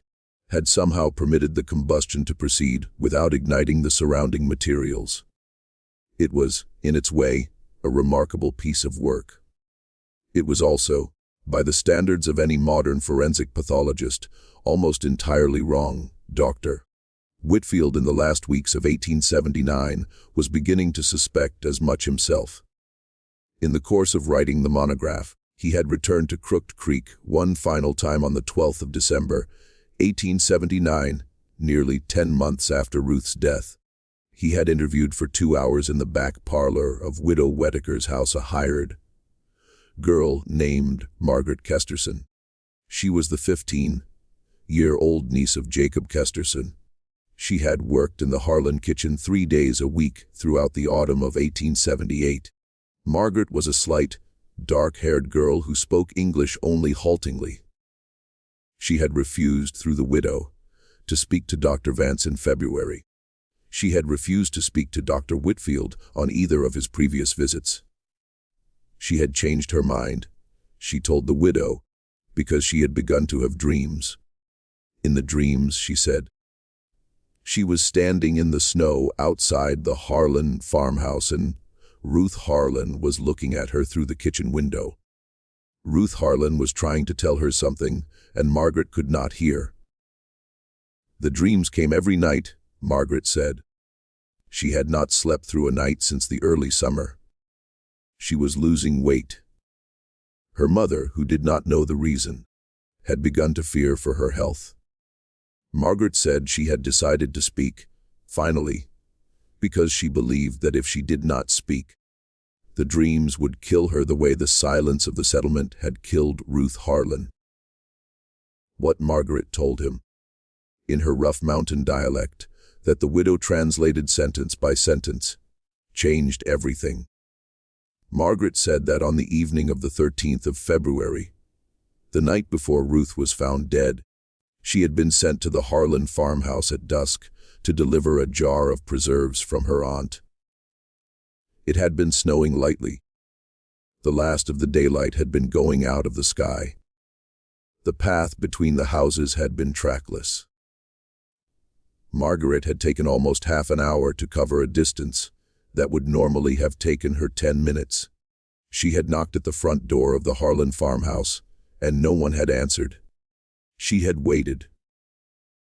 had somehow permitted the combustion to proceed without igniting the surrounding materials. It was, in its way, a remarkable piece of work. It was also, by the standards of any modern forensic pathologist, almost entirely wrong. Dr. Whitfield, in the last weeks of 1879, was beginning to suspect as much himself. In the course of writing the monograph, he had returned to Crooked Creek one final time on the 12th of December, 1879, nearly 10 months after Ruth's death. He had interviewed for 2 hours in the back parlor of Widow Whittaker's house a hired girl named Margaret Kesterson. She was the 15-year-old niece of Jacob Kesterson. She had worked in the Harlan kitchen 3 days a week throughout the autumn of 1878. Margaret was a slight, dark-haired girl who spoke English only haltingly. She had refused, through the widow, to speak to Dr. Vance in February. She had refused to speak to Dr. Whitfield on either of his previous visits. She had changed her mind, she told the widow, because she had begun to have dreams. In the dreams, she said, she was standing in the snow outside the Harlan farmhouse and Ruth Harlan was looking at her through the kitchen window. Ruth Harlan was trying to tell her something, and Margaret could not hear. The dreams came every night, Margaret said. She had not slept through a night since the early summer. She was losing weight. Her mother, who did not know the reason, had begun to fear for her health. Margaret said she had decided to speak, finally, because she believed that if she did not speak, the dreams would kill her the way the silence of the settlement had killed Ruth Harlan. What Margaret told him, in her rough mountain dialect, that the widow translated sentence by sentence, changed everything. Margaret said that on the evening of the 13th of February, the night before Ruth was found dead, she had been sent to the Harlan farmhouse at dusk to deliver a jar of preserves from her aunt. It had been snowing lightly. The last of the daylight had been going out of the sky. The path between the houses had been trackless. Margaret had taken almost half an hour to cover a distance that would normally have taken her 10 minutes. She had knocked at the front door of the Harlan farmhouse, and no one had answered. She had waited.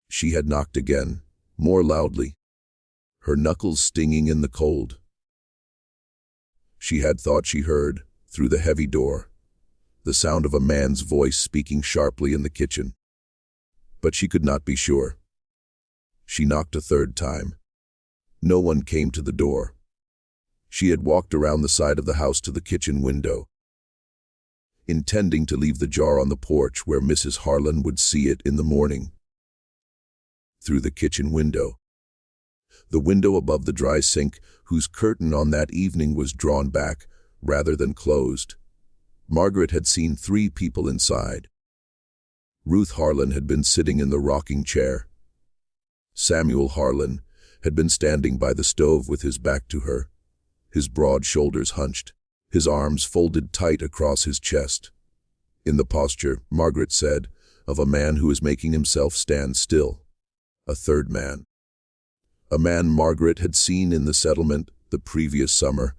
She had knocked again, more loudly, her knuckles stinging in the cold. She had thought she heard, through the heavy door, the sound of a man's voice speaking sharply in the kitchen. But she could not be sure. She knocked a third time. No one came to the door. She had walked around the side of the house to the kitchen window, intending to leave the jar on the porch where Mrs. Harlan would see it in the morning. Through the kitchen window, the window above the dry sink, whose curtain on that evening was drawn back rather than closed, Margaret had seen 3 people inside. Ruth Harlan had been sitting in the rocking chair. Samuel Harlan had been standing by the stove with his back to her, his broad shoulders hunched, his arms folded tight across his chest. In the posture, Margaret said, of a man who is making himself stand still. A third man. A man Margaret had seen in the settlement the previous summer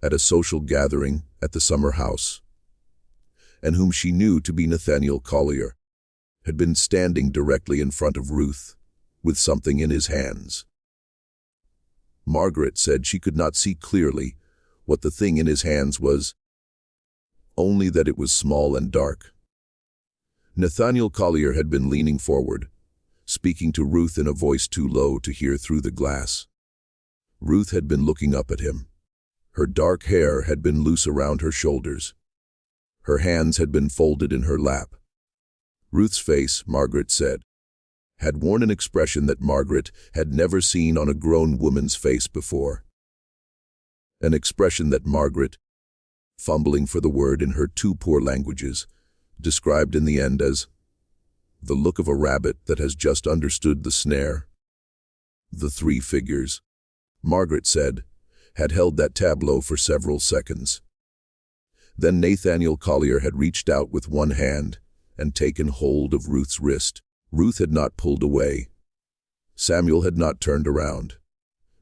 at a social gathering at the summer house, and whom she knew to be Nathaniel Collier, had been standing directly in front of Ruth, with something in his hands. Margaret said she could not see clearly what the thing in his hands was, only that it was small and dark. Nathaniel Collier had been leaning forward, speaking to Ruth in a voice too low to hear through the glass. Ruth had been looking up at him. Her dark hair had been loose around her shoulders. Her hands had been folded in her lap. Ruth's face, Margaret said, had worn an expression that Margaret had never seen on a grown woman's face before. An expression that Margaret, fumbling for the word in her 2 poor languages, described in the end as the look of a rabbit that has just understood the snare. The three figures, Margaret said, had held that tableau for several seconds. Then Nathaniel Collier had reached out with one hand and taken hold of Ruth's wrist. Ruth had not pulled away. Samuel had not turned around.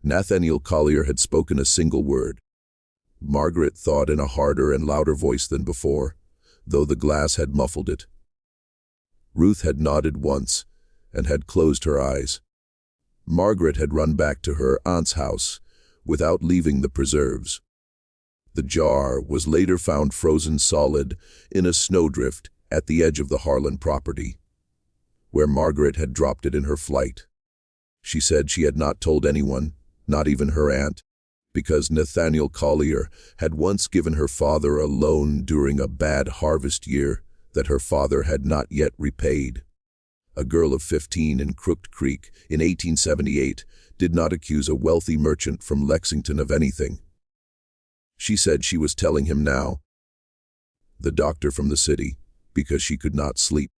Nathaniel Collier had spoken a single word. Margaret thought in a harder and louder voice than before, though the glass had muffled it. Ruth had nodded once and had closed her eyes. Margaret had run back to her aunt's house without leaving the preserves. The jar was later found frozen solid in a snowdrift at the edge of the Harlan property, where Margaret had dropped it in her flight. She said she had not told anyone, not even her aunt, because Nathaniel Collier had once given her father a loan during a bad harvest year that her father had not yet repaid. A girl of 15 in Crooked Creek in 1878 did not accuse a wealthy merchant from Lexington of anything. She said she was telling him now. The doctor from the city, because she could not sleep.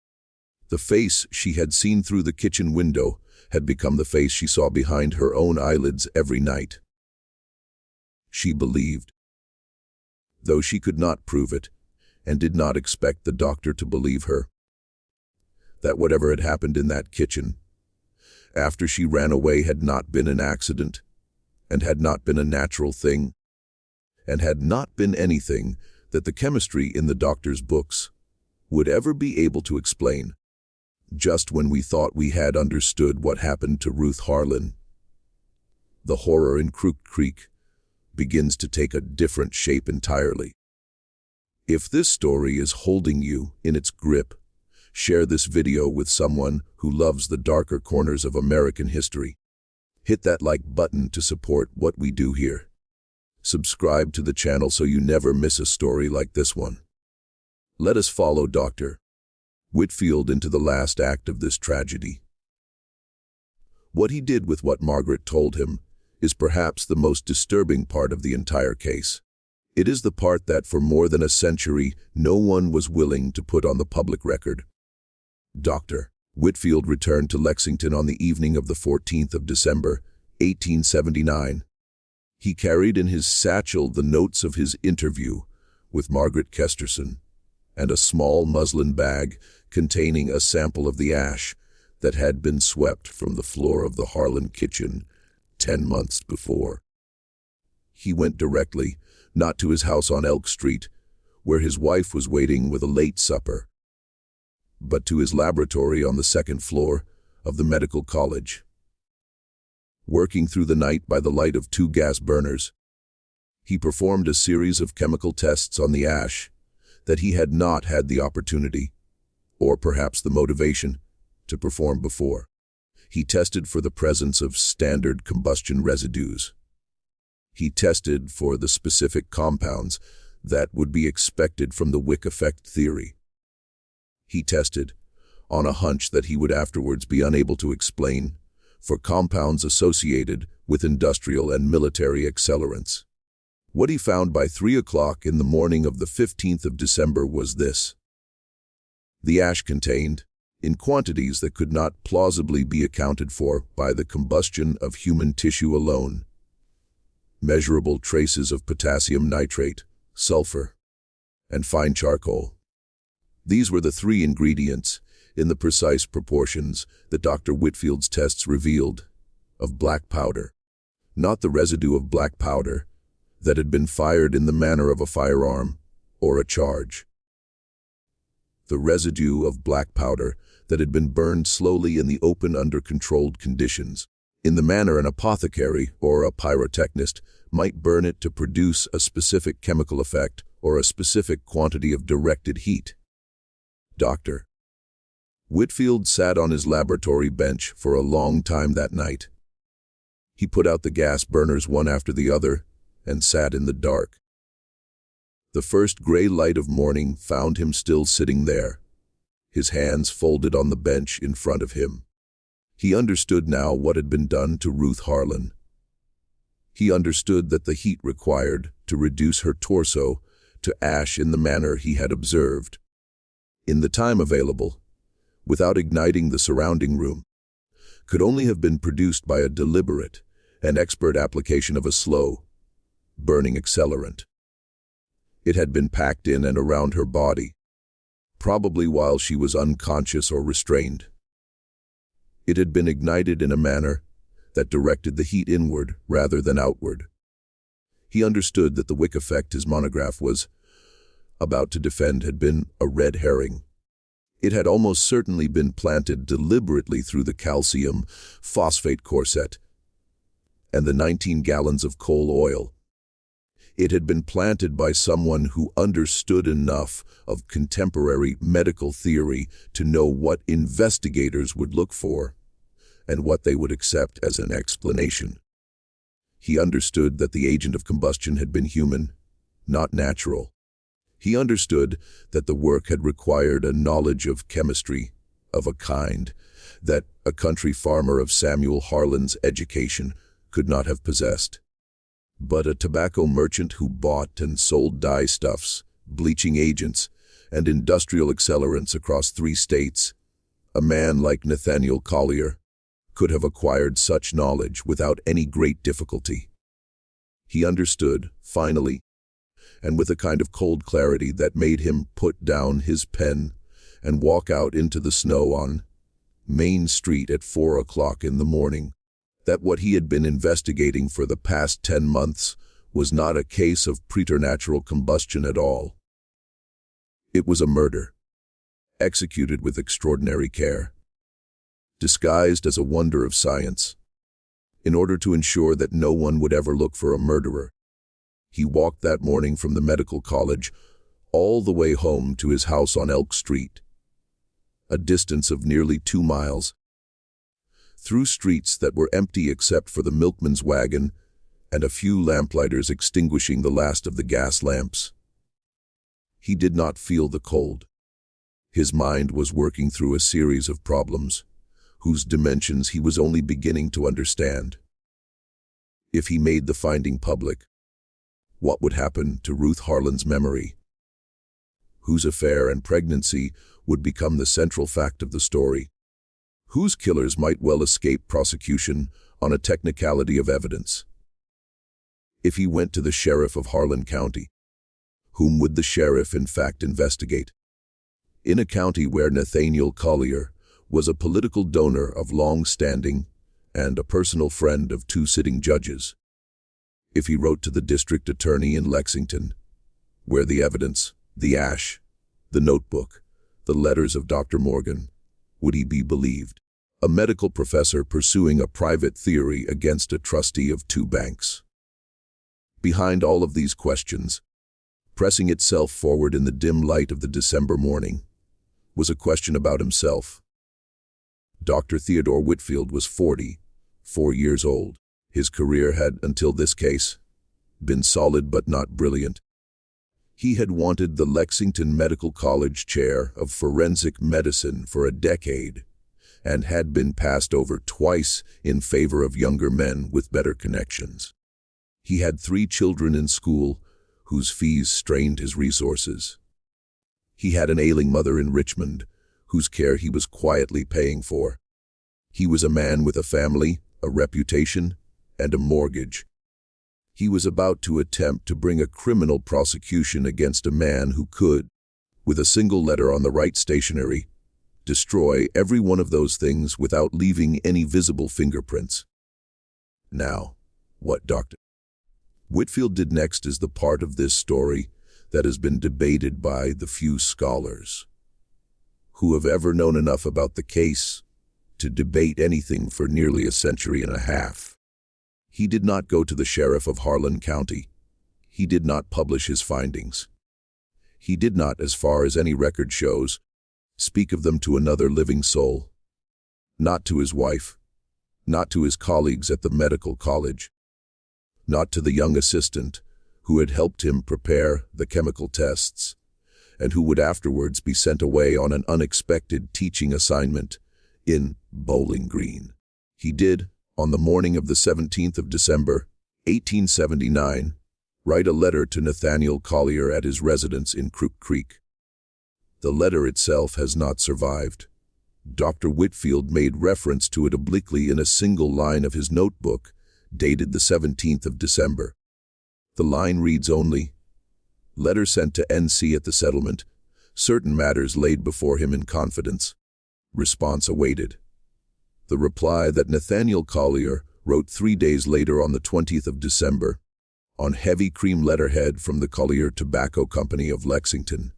The face she had seen through the kitchen window had become the face she saw behind her own eyelids every night. She believed, though she could not prove it, and did not expect the doctor to believe her, that whatever had happened in that kitchen, after she ran away, had not been an accident, and had not been a natural thing, and had not been anything that the chemistry in the doctor's books would ever be able to explain. Just when we thought we had understood what happened to Ruth Harlan, the horror in Crooked Creek begins to take a different shape entirely. If this story is holding you in its grip, share this video with someone who loves the darker corners of American history. Hit that like button to support what we do here. Subscribe to the channel so you never miss a story like this one. Let us follow Dr. Whitfield into the last act of this tragedy. What he did with what Margaret told him is perhaps the most disturbing part of the entire case. It is the part that for more than a century no one was willing to put on the public record. Dr. Whitfield returned to Lexington on the evening of the 14th of December, 1879. He carried in his satchel the notes of his interview with Margaret Kesterson and a small muslin bag containing a sample of the ash that had been swept from the floor of the Harlan kitchen 10 months before. He went directly, not to his house on Elk Street, where his wife was waiting with a late supper, but to his laboratory on the second floor of the medical college. Working through the night by the light of 2 gas burners, he performed a series of chemical tests on the ash that he had not had the opportunity, or perhaps the motivation, to perform before. He tested for the presence of standard combustion residues. He tested for the specific compounds that would be expected from the wick effect theory. He tested, on a hunch that he would afterwards be unable to explain, for compounds associated with industrial and military accelerants. What he found by 3 o'clock in the morning of the 15th of December was this. The ash contained, in quantities that could not plausibly be accounted for by the combustion of human tissue alone, measurable traces of potassium nitrate, sulfur, and fine charcoal. These were the 3 ingredients, in the precise proportions that Dr. Whitfield's tests revealed, of black powder, not the residue of black powder that had been fired in the manner of a firearm or a charge. The residue of black powder that had been burned slowly in the open under controlled conditions, in the manner an apothecary or a pyrotechnist might burn it to produce a specific chemical effect or a specific quantity of directed heat. Dr. Whitfield sat on his laboratory bench for a long time that night. He put out the gas burners one after the other and sat in the dark. The first gray light of morning found him still sitting there, his hands folded on the bench in front of him. He understood now what had been done to Ruth Harlan. He understood that the heat required to reduce her torso to ash in the manner he had observed, in the time available, without igniting the surrounding room, could only have been produced by a deliberate and expert application of a slow, burning accelerant. It had been packed in and around her body, probably while she was unconscious or restrained. It had been ignited in a manner that directed the heat inward rather than outward. He understood that the wick effect his monograph was about to defend had been a red herring. It had almost certainly been planted deliberately through the calcium phosphate corset and the 19 gallons of coal oil. It had been planted by someone who understood enough of contemporary medical theory to know what investigators would look for and what they would accept as an explanation. He understood that the agent of combustion had been human, not natural. He understood that the work had required a knowledge of chemistry of a kind that a country farmer of Samuel Harlan's education could not have possessed. But a tobacco merchant who bought and sold dyestuffs, bleaching agents, and industrial accelerants across 3 states, a man like Nathaniel Collier, could have acquired such knowledge without any great difficulty. He understood, finally, and with a kind of cold clarity that made him put down his pen and walk out into the snow on Main Street at 4 o'clock in the morning, that what he had been investigating for the past 10 months was not a case of preternatural combustion at all. It was a murder, executed with extraordinary care, disguised as a wonder of science. In order to ensure that no one would ever look for a murderer, he walked that morning from the medical college all the way home to his house on Elk Street, a distance of nearly 2 miles, through streets that were empty except for the milkman's wagon and a few lamplighters extinguishing the last of the gas lamps. He did not feel the cold. His mind was working through a series of problems, whose dimensions he was only beginning to understand. If he made the finding public, what would happen to Ruth Harlan's memory? Whose affair and pregnancy would become the central fact of the story? Whose killers might well escape prosecution on a technicality of evidence? If he went to the sheriff of Harlan County, whom would the sheriff in fact investigate? In a county where Nathaniel Collier was a political donor of long standing and a personal friend of 2 sitting judges. If he wrote to the district attorney in Lexington, where the evidence, the ash, the notebook, the letters of Dr. Morgan, would he be believed? A medical professor pursuing a private theory against a trustee of 2 banks. Behind all of these questions, pressing itself forward in the dim light of the December morning, was a question about himself. Dr. Theodore Whitfield was 44 years old. His career had, until this case, been solid but not brilliant. He had wanted the Lexington Medical College chair of forensic medicine for a decade and had been passed over twice in favor of younger men with better connections. He had 3 children in school whose fees strained his resources. He had an ailing mother in Richmond whose care he was quietly paying for. He was a man with a family, a reputation, and a mortgage. He was about to attempt to bring a criminal prosecution against a man who could, with a single letter on the right stationery, destroy every one of those things without leaving any visible fingerprints. Now, what Dr. Whitfield did next is the part of this story that has been debated by the few scholars who have ever known enough about the case to debate anything for nearly a century and a half. He did not go to the sheriff of Harlan County. He did not publish his findings. He did not, as far as any record shows, speak of them to another living soul. Not to his wife, not to his colleagues at the medical college, not to the young assistant who had helped him prepare the chemical tests and who would afterwards be sent away on an unexpected teaching assignment in Bowling Green. He did, on the morning of the 17th of December, 1879, write a letter to Nathaniel Collier at his residence in Crook Creek. The letter itself has not survived, Dr. Whitfield made reference to it obliquely in a single line of his notebook, dated the 17th of December. The line reads only, "Letter sent to NC at the settlement. Certain matters laid before him in confidence. Response awaited." The reply that Nathaniel Collier wrote 3 days later on the 20th of December, on heavy cream letterhead from the Collier Tobacco Company of Lexington,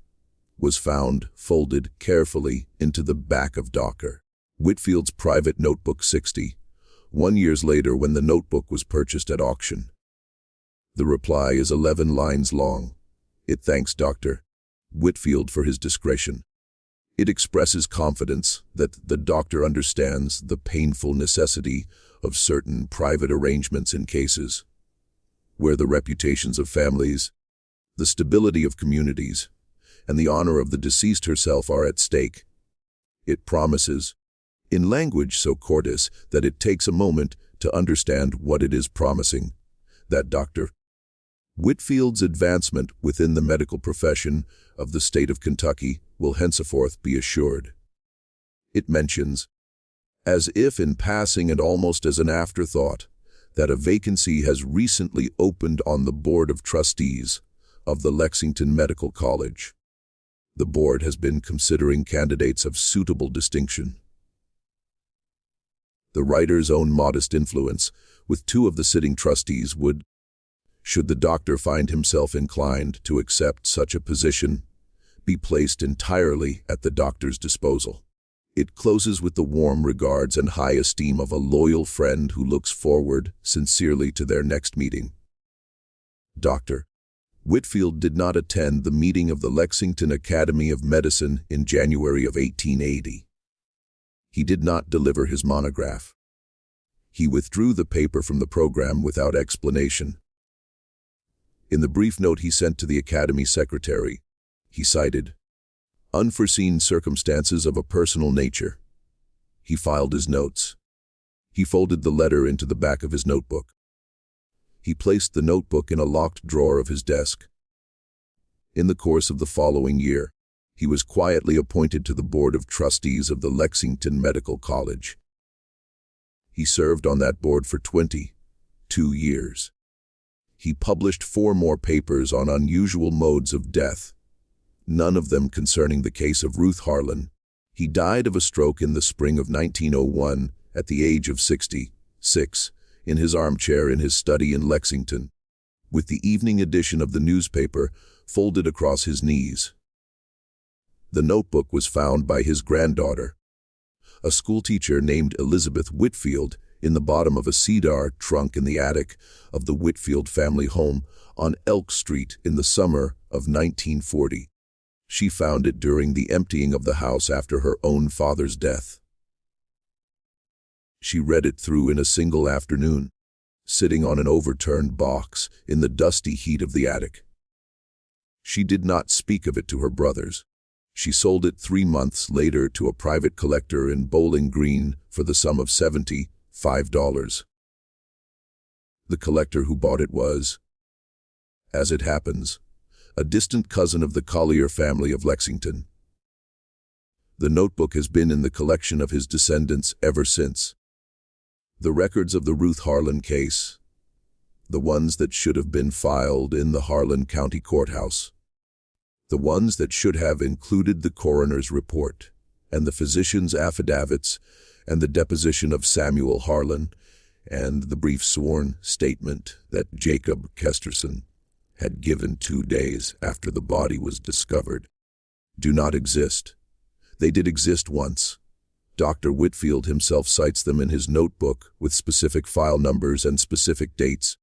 was found folded carefully into the back of Dr. Whitfield's private notebook 60, 1 year later when the notebook was purchased at auction. The reply is 11 lines long. It thanks Dr. Whitfield for his discretion. It expresses confidence that the doctor understands the painful necessity of certain private arrangements in cases where the reputations of families, the stability of communities, and the honor of the deceased herself are at stake. It promises, in language so courteous that it takes a moment to understand what it is promising, that Dr. Whitfield's advancement within the medical profession of the state of Kentucky will henceforth be assured. It mentions, as if in passing and almost as an afterthought, that a vacancy has recently opened on the Board of Trustees of the Lexington Medical College. The board has been considering candidates of suitable distinction. The writer's own modest influence with 2 of the sitting trustees would, should the doctor find himself inclined to accept such a position, be placed entirely at the doctor's disposal. It closes with the warm regards and high esteem of a loyal friend who looks forward sincerely to their next meeting. Dr. Whitfield did not attend the meeting of the Lexington Academy of Medicine in January of 1880. He did not deliver his monograph. He withdrew the paper from the program without explanation. In the brief note he sent to the Academy secretary, he cited unforeseen circumstances of a personal nature. He filed his notes. He folded the letter into the back of his notebook. He placed the notebook in a locked drawer of his desk. In the course of the following year, he was quietly appointed to the Board of Trustees of the Lexington Medical College. He served on that board for 22 years. He published 4 more papers on unusual modes of death, none of them concerning the case of Ruth Harlan. He died of a stroke in the spring of 1901 at the age of 66 in his armchair in his study in Lexington, with the evening edition of the newspaper folded across his knees. The notebook was found by his granddaughter, a schoolteacher named Elizabeth Whitfield, in the bottom of a cedar trunk in the attic of the Whitfield family home on Elk Street in the summer of 1940. She found it during the emptying of the house after her own father's death. She read it through in a single afternoon, sitting on an overturned box in the dusty heat of the attic. She did not speak of it to her brothers. She sold it 3 months later to a private collector in Bowling Green for the sum of $75. The collector who bought it was, as it happens, a distant cousin of the Collier family of Lexington. The notebook has been in the collection of his descendants ever since. The records of the Ruth Harlan case, the ones that should have been filed in the Harlan County Courthouse, the ones that should have included the coroner's report and the physician's affidavits and the deposition of Samuel Harlan and the brief sworn statement that Jacob Kesterson had given 2 days after the body was discovered, do not exist. They did exist once. Dr. Whitfield himself cites them in his notebook with specific file numbers and specific dates.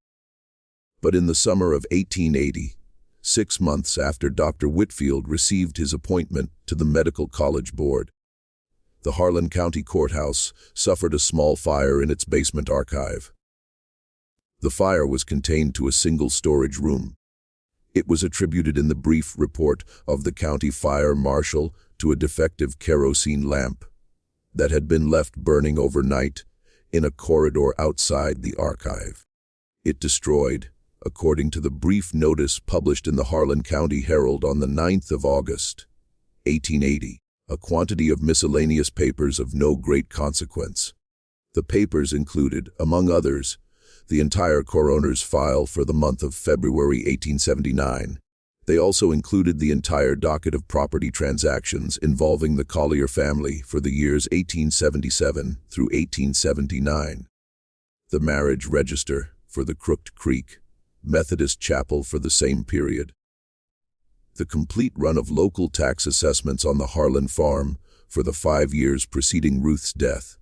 But in the summer of 1880, 6 months after Dr. Whitfield received his appointment to the Medical College Board, the Harlan County Courthouse suffered a small fire in its basement archive. The fire was contained to a single storage room. It was attributed in the brief report of the county fire marshal to a defective kerosene lamp that had been left burning overnight in a corridor outside the archive. It destroyed, according to the brief notice published in the Harlan County Herald on the 9th of August, 1880, a quantity of miscellaneous papers of no great consequence. The papers included, among others, the entire coroner's file for the month of February 1879. They also included the entire docket of property transactions involving the Collier family for the years 1877 through 1879, the marriage register for the Crooked Creek Methodist Chapel for the same period, the complete run of local tax assessments on the Harlan farm for the 5 years preceding Ruth's death.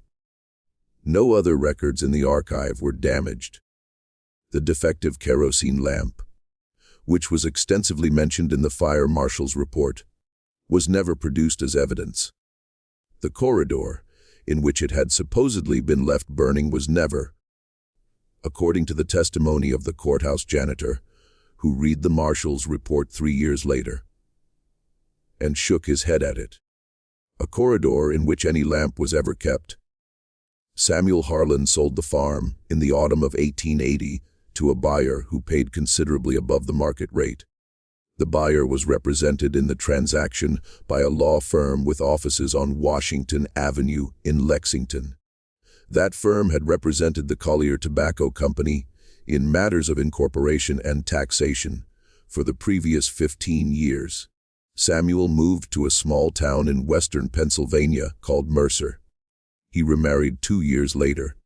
No other records in the archive were damaged. The defective kerosene lamp, which was extensively mentioned in the fire marshal's report, was never produced as evidence. The corridor, in which it had supposedly been left burning, was never, according to the testimony of the courthouse janitor, who read the marshal's report 3 years later, and shook his head at it, a corridor in which any lamp was ever kept. Samuel Harlan sold the farm in the autumn of 1880 to a buyer who paid considerably above the market rate. The buyer was represented in the transaction by a law firm with offices on Washington Avenue in Lexington. That firm had represented the Collier Tobacco Company in matters of incorporation and taxation for the previous 15 years. Samuel moved to a small town in western Pennsylvania called Mercer. He remarried 2 years later.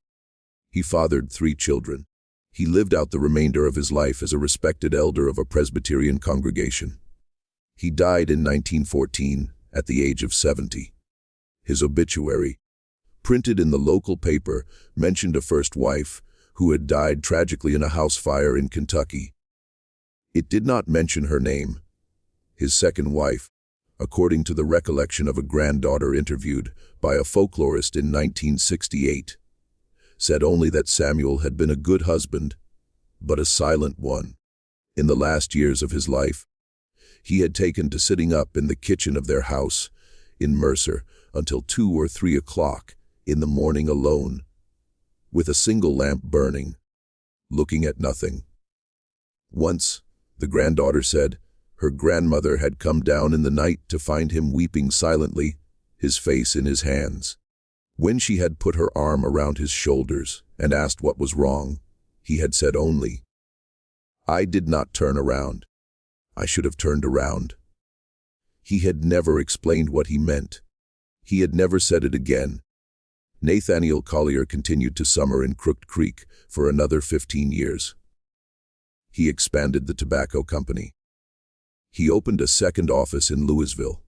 He fathered 3 children. He lived out the remainder of his life as a respected elder of a Presbyterian congregation. He died in 1914 at the age of 70. His obituary, printed in the local paper, mentioned a first wife who had died tragically in a house fire in Kentucky. It did not mention her name. His second wife, according to the recollection of a granddaughter interviewed by a folklorist in 1968, said only that Samuel had been a good husband, but a silent one. In the last years of his life, he had taken to sitting up in the kitchen of their house in Mercer until 2 or 3 o'clock in the morning alone, with a single lamp burning, looking at nothing. Once, the granddaughter said, her grandmother had come down in the night to find him weeping silently, his face in his hands. When she had put her arm around his shoulders and asked what was wrong, he had said only, "I did not turn around. I should have turned around." He had never explained what he meant. He had never said it again. Nathaniel Collier continued to summer in Crooked Creek for another 15 years. He expanded the tobacco company. He opened a second office in Louisville.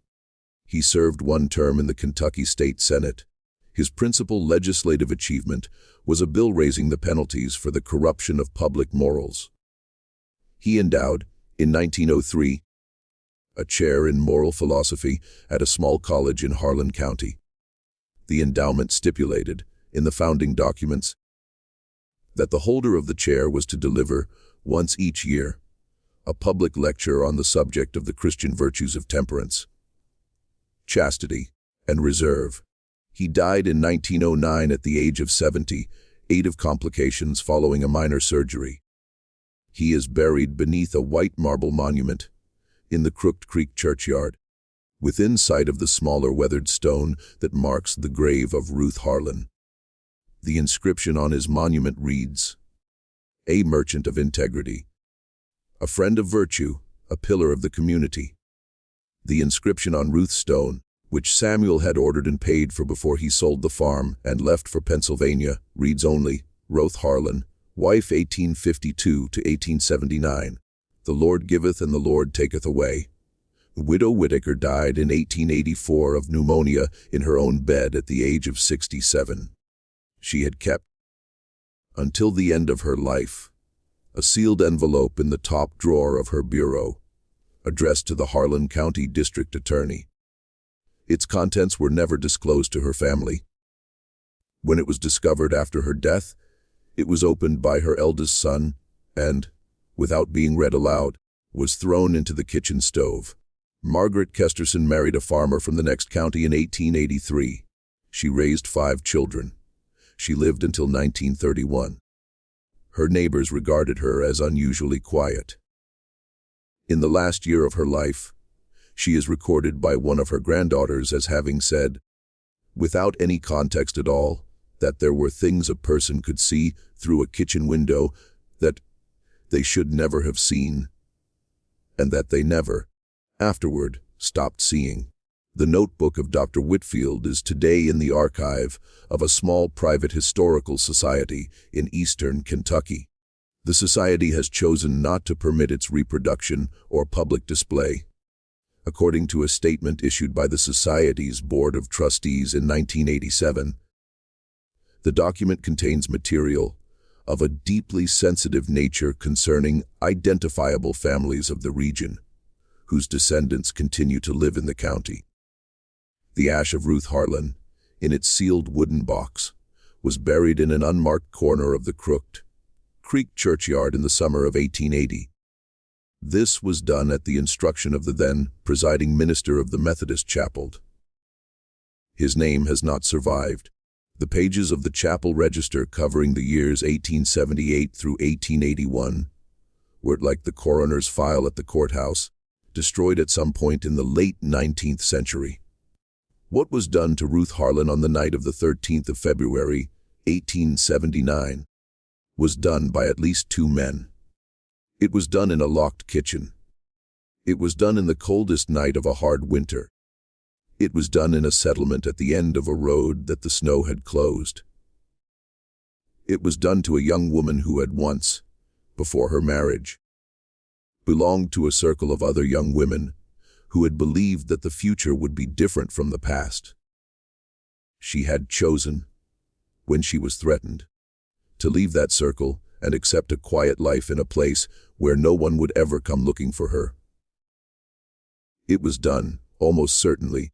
He served 1 term in the Kentucky State Senate. His principal legislative achievement was a bill raising the penalties for the corruption of public morals. He endowed, in 1903, a chair in moral philosophy at a small college in Harlan County. The endowment stipulated, in the founding documents, that the holder of the chair was to deliver, once each year, a public lecture on the subject of the Christian virtues of temperance, chastity, and reserve. He died in 1909 at the age of 70, 8 of complications following a minor surgery. He is buried beneath a white marble monument in the Crooked Creek churchyard, within sight of the smaller weathered stone that marks the grave of Ruth Harlan. The inscription on his monument reads, "A merchant of integrity, a friend of virtue, a pillar of the community." The inscription on Ruth's stone, which Samuel had ordered and paid for before he sold the farm and left for Pennsylvania, reads only, "Ruth Harlan, wife 1852 to 1879. The Lord giveth and the Lord taketh away." Widow Whittaker died in 1884 of pneumonia in her own bed at the age of 67. She had kept, until the end of her life, a sealed envelope in the top drawer of her bureau, addressed to the Harlan County District Attorney. Its contents were never disclosed to her family. When it was discovered after her death, it was opened by her eldest son and, without being read aloud, was thrown into the kitchen stove. Margaret Kesterson married a farmer from the next county in 1883. She raised 5 children. She lived until 1931. Her neighbors regarded her as unusually quiet. In the last year of her life, She is recorded by one of her granddaughters as having said, without any context at all, that there were things a person could see through a kitchen window that they should never have seen, and that they never, afterward, stopped seeing. The notebook of Dr. Whitfield is today in the archive of a small private historical society in eastern Kentucky. The society has chosen not to permit its reproduction or public display. According to a statement issued by the Society's Board of Trustees in 1987, the document contains material of a deeply sensitive nature concerning identifiable families of the region, whose descendants continue to live in the county. The ash of Ruth Harlan, in its sealed wooden box, was buried in an unmarked corner of the Crooked Creek churchyard in the summer of 1880. This was done at the instruction of the then presiding minister of the Methodist chapel. His name has not survived. The pages of the chapel register covering the years 1878 through 1881 were, like the coroner's file at the courthouse, destroyed at some point in the late 19th century. What was done to Ruth Harlan on the night of the 13th of February, 1879, was done by at least two men. It was done in a locked kitchen. It was done in the coldest night of a hard winter. It was done in a settlement at the end of a road that the snow had closed. It was done to a young woman who had once, before her marriage, belonged to a circle of other young women who had believed that the future would be different from the past. She had chosen, when she was threatened, to leave that circle and accept a quiet life in a place where no one would ever come looking for her. It was done, almost certainly,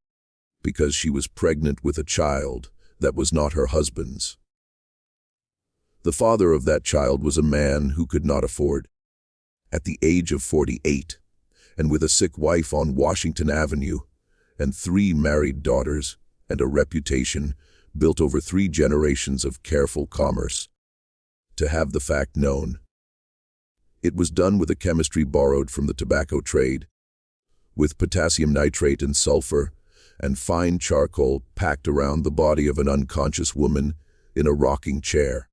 because she was pregnant with a child that was not her husband's. The father of that child was a man who could not afford, at the age of 48, and with a sick wife on Washington Avenue, and 3 married daughters, and a reputation built over 3 generations of careful commerce, to have the fact known. It was done with a chemistry borrowed from the tobacco trade, with potassium nitrate and sulfur, and fine charcoal packed around the body of an unconscious woman in a rocking chair.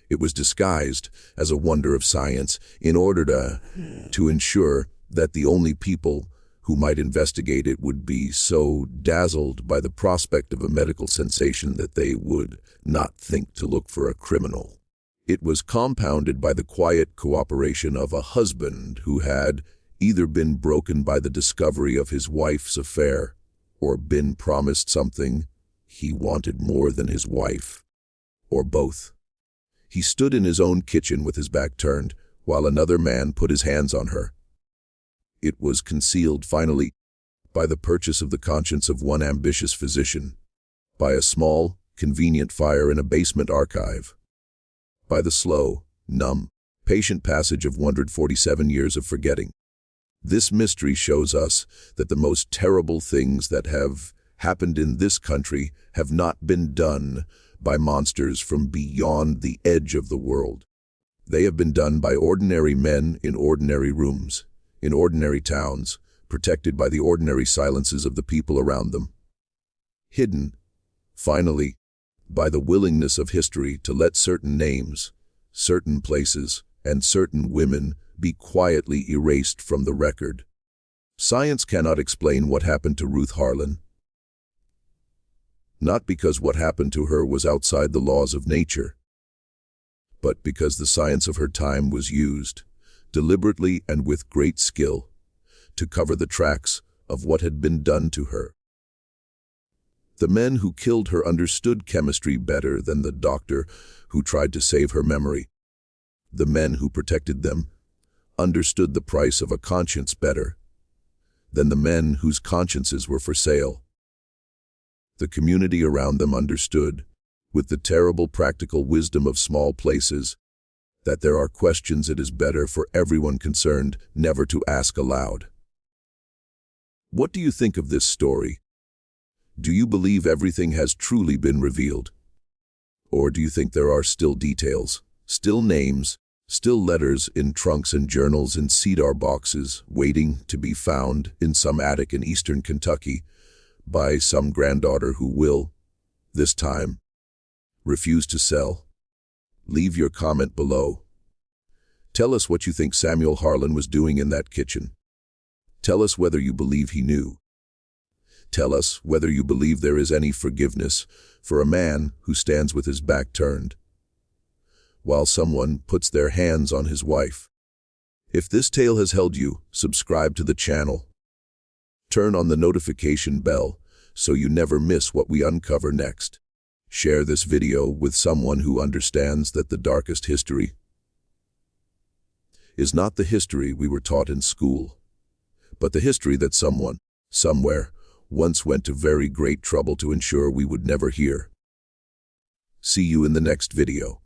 It was disguised as a wonder of science in order to ensure that the only people who might investigate it would be so dazzled by the prospect of a medical sensation that they would not think to look for a criminal. It was compounded by the quiet cooperation of a husband who had either been broken by the discovery of his wife's affair or been promised something he wanted more than his wife, or both. He stood in his own kitchen with his back turned, while another man put his hands on her. It was concealed, finally, by the purchase of the conscience of one ambitious physician, by a small, convenient fire in a basement archive, by the slow, numb, patient passage of 147 years of forgetting. This mystery shows us that the most terrible things that have happened in this country have not been done by monsters from beyond the edge of the world. They have been done by ordinary men in ordinary rooms, in ordinary towns, protected by the ordinary silences of the people around them. Hidden, finally, by the willingness of history to let certain names, certain places, and certain women be quietly erased from the record. Science cannot explain what happened to Ruth Harlan. Not because what happened to her was outside the laws of nature, but because the science of her time was used, deliberately and with great skill, to cover the tracks of what had been done to her. The men who killed her understood chemistry better than the doctor who tried to save her memory. The men who protected them understood the price of a conscience better than the men whose consciences were for sale. The community around them understood, with the terrible practical wisdom of small places, that there are questions it is better for everyone concerned never to ask aloud. What do you think of this story? Do you believe everything has truly been revealed? Or do you think there are still details, still names, Still letters in trunks and journals in cedar boxes waiting to be found in some attic in eastern Kentucky by some granddaughter who will, this time, refuse to sell. Leave your comment below. Tell us what you think Samuel Harlan was doing in that kitchen. Tell us whether you believe he knew. Tell us whether you believe there is any forgiveness for a man who stands with his back turned, while someone puts their hands on his wife. If this tale has held you, subscribe to the channel. Turn on the notification bell so you never miss what we uncover next. Share this video with someone who understands that the darkest history is not the history we were taught in school, but the history that someone, somewhere, once went to very great trouble to ensure we would never hear. See you in the next video.